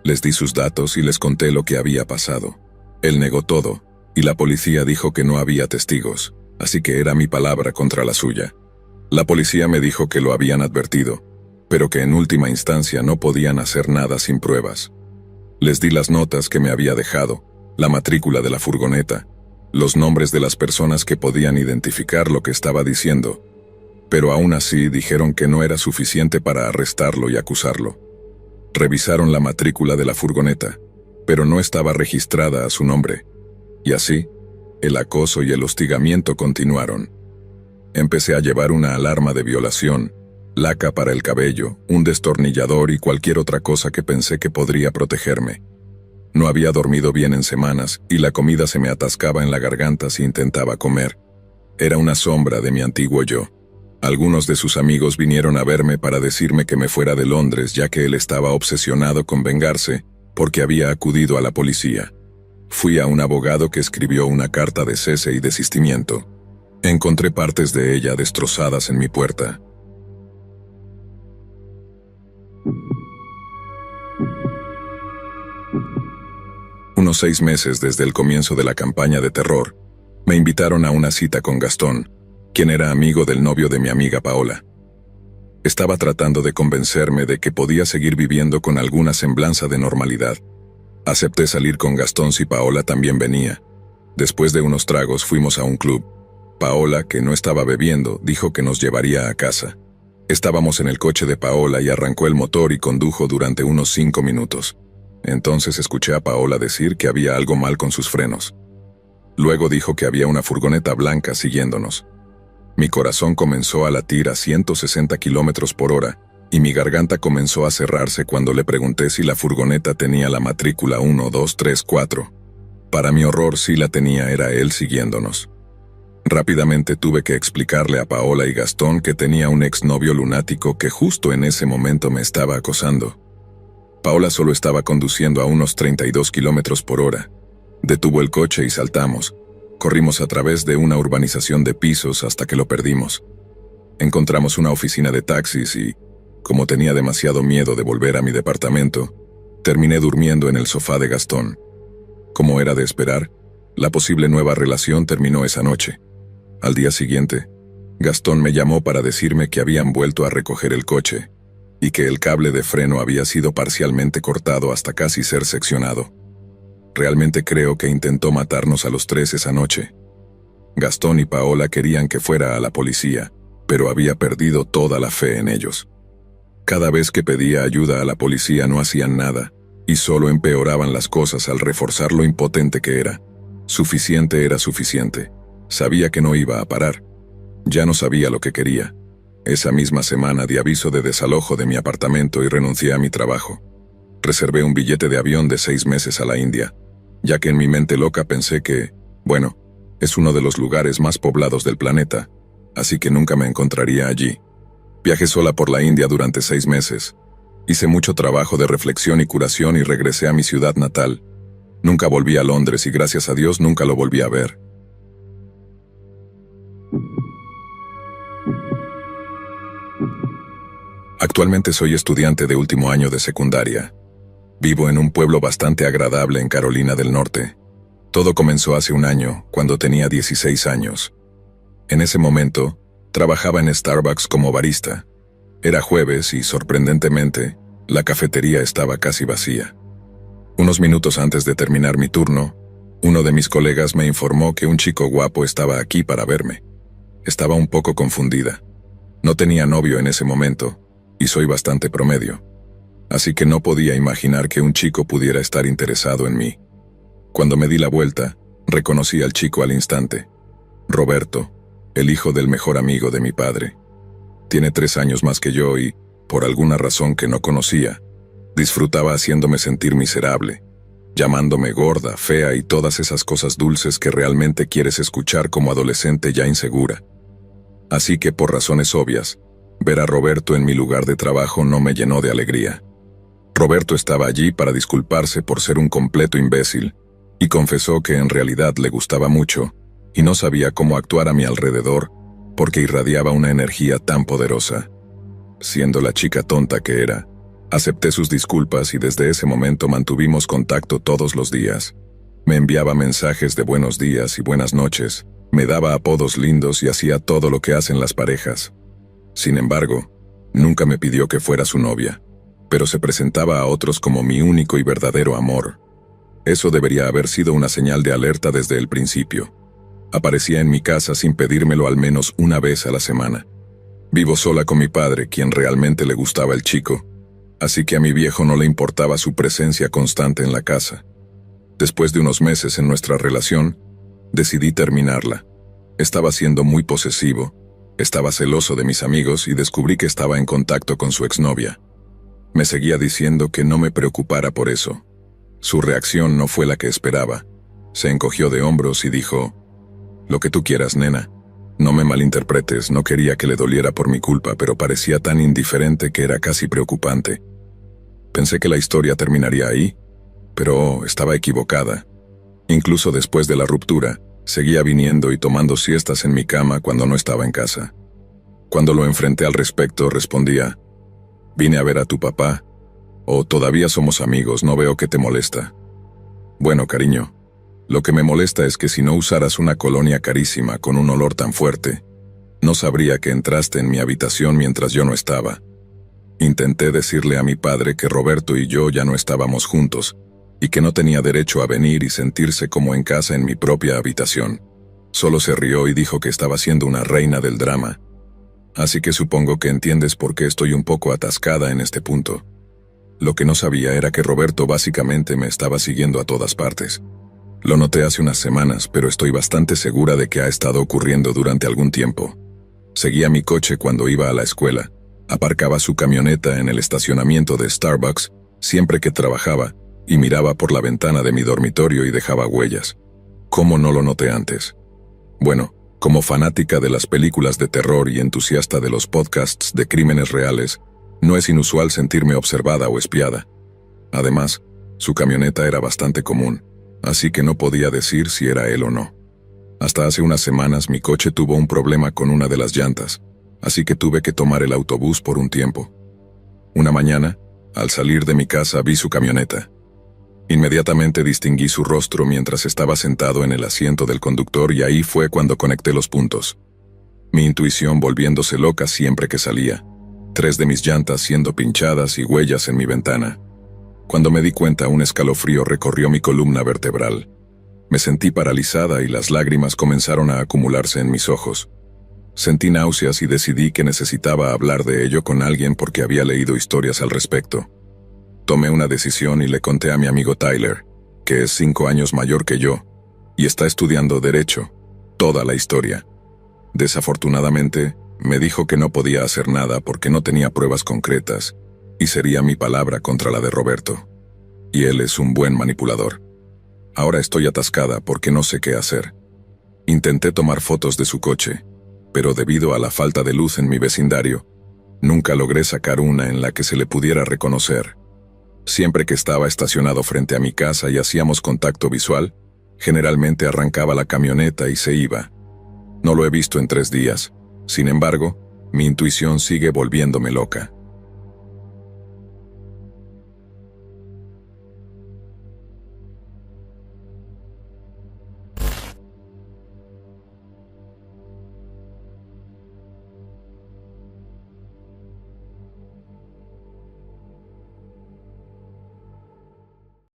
Les di sus datos y les conté lo que había pasado. Él negó todo, y la policía dijo que no había testigos, así que era mi palabra contra la suya. La policía me dijo que lo habían advertido, pero que en última instancia no podían hacer nada sin pruebas. Les di las notas que me había dejado, la matrícula de la furgoneta, los nombres de las personas que podían identificar lo que estaba diciendo, pero aún así dijeron que no era suficiente para arrestarlo y acusarlo. Revisaron la matrícula de la furgoneta, pero no estaba registrada a su nombre, y así, el acoso y el hostigamiento continuaron. Empecé a llevar una alarma de violación, laca para el cabello, un destornillador y cualquier otra cosa que pensé que podría protegerme. No había dormido bien en semanas y la comida se me atascaba en la garganta si intentaba comer. Era una sombra de mi antiguo yo. Algunos de sus amigos vinieron a verme para decirme que me fuera de Londres ya que él estaba obsesionado con vengarse porque había acudido a la policía. Fui a un abogado que escribió una carta de cese y desistimiento. Encontré partes de ella destrozadas en mi puerta. Unos 6 meses desde el comienzo de la campaña de terror, me invitaron a una cita con Gastón, quien era amigo del novio de mi amiga Paola. Estaba tratando de convencerme de que podía seguir viviendo con alguna semblanza de normalidad. Acepté salir con Gastón si Paola también venía. Después de unos tragos fuimos a un club. Paola, que no estaba bebiendo, dijo que nos llevaría a casa. Estábamos en el coche de Paola y arrancó el motor y condujo durante unos 5 minutos. Entonces escuché a Paola decir que había algo mal con sus frenos. Luego dijo que había una furgoneta blanca siguiéndonos. Mi corazón comenzó a latir a 160 kilómetros por hora y mi garganta comenzó a cerrarse cuando le pregunté si la furgoneta tenía la matrícula 1234. Para mi horror sí la tenía, era él siguiéndonos. Rápidamente tuve que explicarle a Paola y Gastón que tenía un exnovio lunático que justo en ese momento me estaba acosando. Paola solo estaba conduciendo a unos 32 kilómetros por hora. Detuvo el coche y saltamos. Corrimos a través de una urbanización de pisos hasta que lo perdimos. Encontramos una oficina de taxis y, como tenía demasiado miedo de volver a mi departamento, terminé durmiendo en el sofá de Gastón. Como era de esperar, la posible nueva relación terminó esa noche. Al día siguiente, Gastón me llamó para decirme que habían vuelto a recoger el coche y que el cable de freno había sido parcialmente cortado hasta casi ser seccionado. Realmente creo que intentó matarnos a los 3 esa noche. Gastón y Paola querían que fuera a la policía, pero había perdido toda la fe en ellos. Cada vez que pedía ayuda a la policía no hacían nada, y solo empeoraban las cosas al reforzar lo impotente que era. Suficiente era suficiente. Sabía que no iba a parar. Ya no sabía lo que quería. Esa misma semana di aviso de desalojo de mi apartamento y renuncié a mi trabajo. Reservé un billete de avión de 6 meses a la India, ya que en mi mente loca pensé que, bueno, es uno de los lugares más poblados del planeta, así que nunca me encontraría allí. Viajé sola por la India durante 6 meses. Hice mucho trabajo de reflexión y curación y regresé a mi ciudad natal. Nunca volví a Londres y gracias a Dios nunca lo volví a ver. Actualmente soy estudiante de último año de secundaria. Vivo en un pueblo bastante agradable en Carolina del Norte. Todo comenzó hace un año, cuando tenía 16 años. En ese momento, trabajaba en Starbucks como barista. Era jueves y, sorprendentemente, la cafetería estaba casi vacía. Unos minutos antes de terminar mi turno, uno de mis colegas me informó que un chico guapo estaba aquí para verme. Estaba un poco confundida. No tenía novio en ese momento, y soy bastante promedio. Así que no podía imaginar que un chico pudiera estar interesado en mí. Cuando me di la vuelta, reconocí al chico al instante. Roberto, el hijo del mejor amigo de mi padre. Tiene 3 años más que yo y, por alguna razón que no conocía, disfrutaba haciéndome sentir miserable, llamándome gorda, fea y todas esas cosas dulces que realmente quieres escuchar como adolescente ya insegura. Así que por razones obvias, ver a Roberto en mi lugar de trabajo no me llenó de alegría. Roberto estaba allí para disculparse por ser un completo imbécil, y confesó que en realidad le gustaba mucho, y no sabía cómo actuar a mi alrededor, porque irradiaba una energía tan poderosa. Siendo la chica tonta que era, acepté sus disculpas y desde ese momento mantuvimos contacto todos los días. Me enviaba mensajes de buenos días y buenas noches, me daba apodos lindos y hacía todo lo que hacen las parejas. Sin embargo, nunca me pidió que fuera su novia, pero se presentaba a otros como mi único y verdadero amor. Eso debería haber sido una señal de alerta desde el principio. Aparecía en mi casa sin pedírmelo al menos una vez a la semana. Vivo sola con mi padre, quien realmente le gustaba el chico, así que a mi viejo no le importaba su presencia constante en la casa. Después de unos meses en nuestra relación, decidí terminarla. Estaba siendo muy posesivo, estaba celoso de mis amigos y descubrí que estaba en contacto con su exnovia. Me seguía diciendo que no me preocupara por eso. Su reacción no fue la que esperaba. Se encogió de hombros y dijo: «Lo que tú quieras, nena. No me malinterpretes, no quería que le doliera por mi culpa, pero parecía tan indiferente que era casi preocupante». Pensé que la historia terminaría ahí, pero estaba equivocada. Incluso después de la ruptura, seguía viniendo y tomando siestas en mi cama cuando no estaba en casa. Cuando lo enfrenté al respecto, respondía: «Vine a ver a tu papá», o «Todavía somos amigos, no veo que te molesta». Bueno, cariño, lo que me molesta es que si no usaras una colonia carísima con un olor tan fuerte, no sabría que entraste en mi habitación mientras yo no estaba. Intenté decirle a mi padre que Roberto y yo ya no estábamos juntos, y que no tenía derecho a venir y sentirse como en casa en mi propia habitación. Solo se rió y dijo que estaba siendo una reina del drama. Así que supongo que entiendes por qué estoy un poco atascada en este punto. Lo que no sabía era que Roberto básicamente me estaba siguiendo a todas partes. Lo noté hace unas semanas, pero estoy bastante segura de que ha estado ocurriendo durante algún tiempo. Seguía mi coche cuando iba a la escuela, aparcaba su camioneta en el estacionamiento de Starbucks siempre que trabajaba y miraba por la ventana de mi dormitorio y dejaba huellas. ¿Cómo no lo noté antes? Bueno, como fanática de las películas de terror y entusiasta de los podcasts de crímenes reales, no es inusual sentirme observada o espiada. Además, su camioneta era bastante común, así que no podía decir si era él o no. Hasta hace unas semanas mi coche tuvo un problema con una de las llantas, así que tuve que tomar el autobús por un tiempo. Una mañana, al salir de mi casa vi su camioneta. Inmediatamente distinguí su rostro mientras estaba sentado en el asiento del conductor y ahí fue cuando conecté los puntos. Mi intuición volviéndose loca siempre que salía. 3 de mis llantas siendo pinchadas y huellas en mi ventana. Cuando me di cuenta, un escalofrío recorrió mi columna vertebral. Me sentí paralizada y las lágrimas comenzaron a acumularse en mis ojos. Sentí náuseas y decidí que necesitaba hablar de ello con alguien porque había leído historias al respecto. Tomé una decisión y le conté a mi amigo Tyler, que es 5 años mayor que yo, y está estudiando Derecho. toda la historia. Desafortunadamente, me dijo que no podía hacer nada porque no tenía pruebas concretas, y sería mi palabra contra la de Roberto. Y él es un buen manipulador. Ahora estoy atascada porque no sé qué hacer. Intenté tomar fotos de su coche, pero debido a la falta de luz en mi vecindario, nunca logré sacar una en la que se le pudiera reconocer. Siempre que estaba estacionado frente a mi casa y hacíamos contacto visual, generalmente arrancaba la camioneta y se iba. No lo he visto en 3 días. Sin embargo, mi intuición sigue volviéndome loca.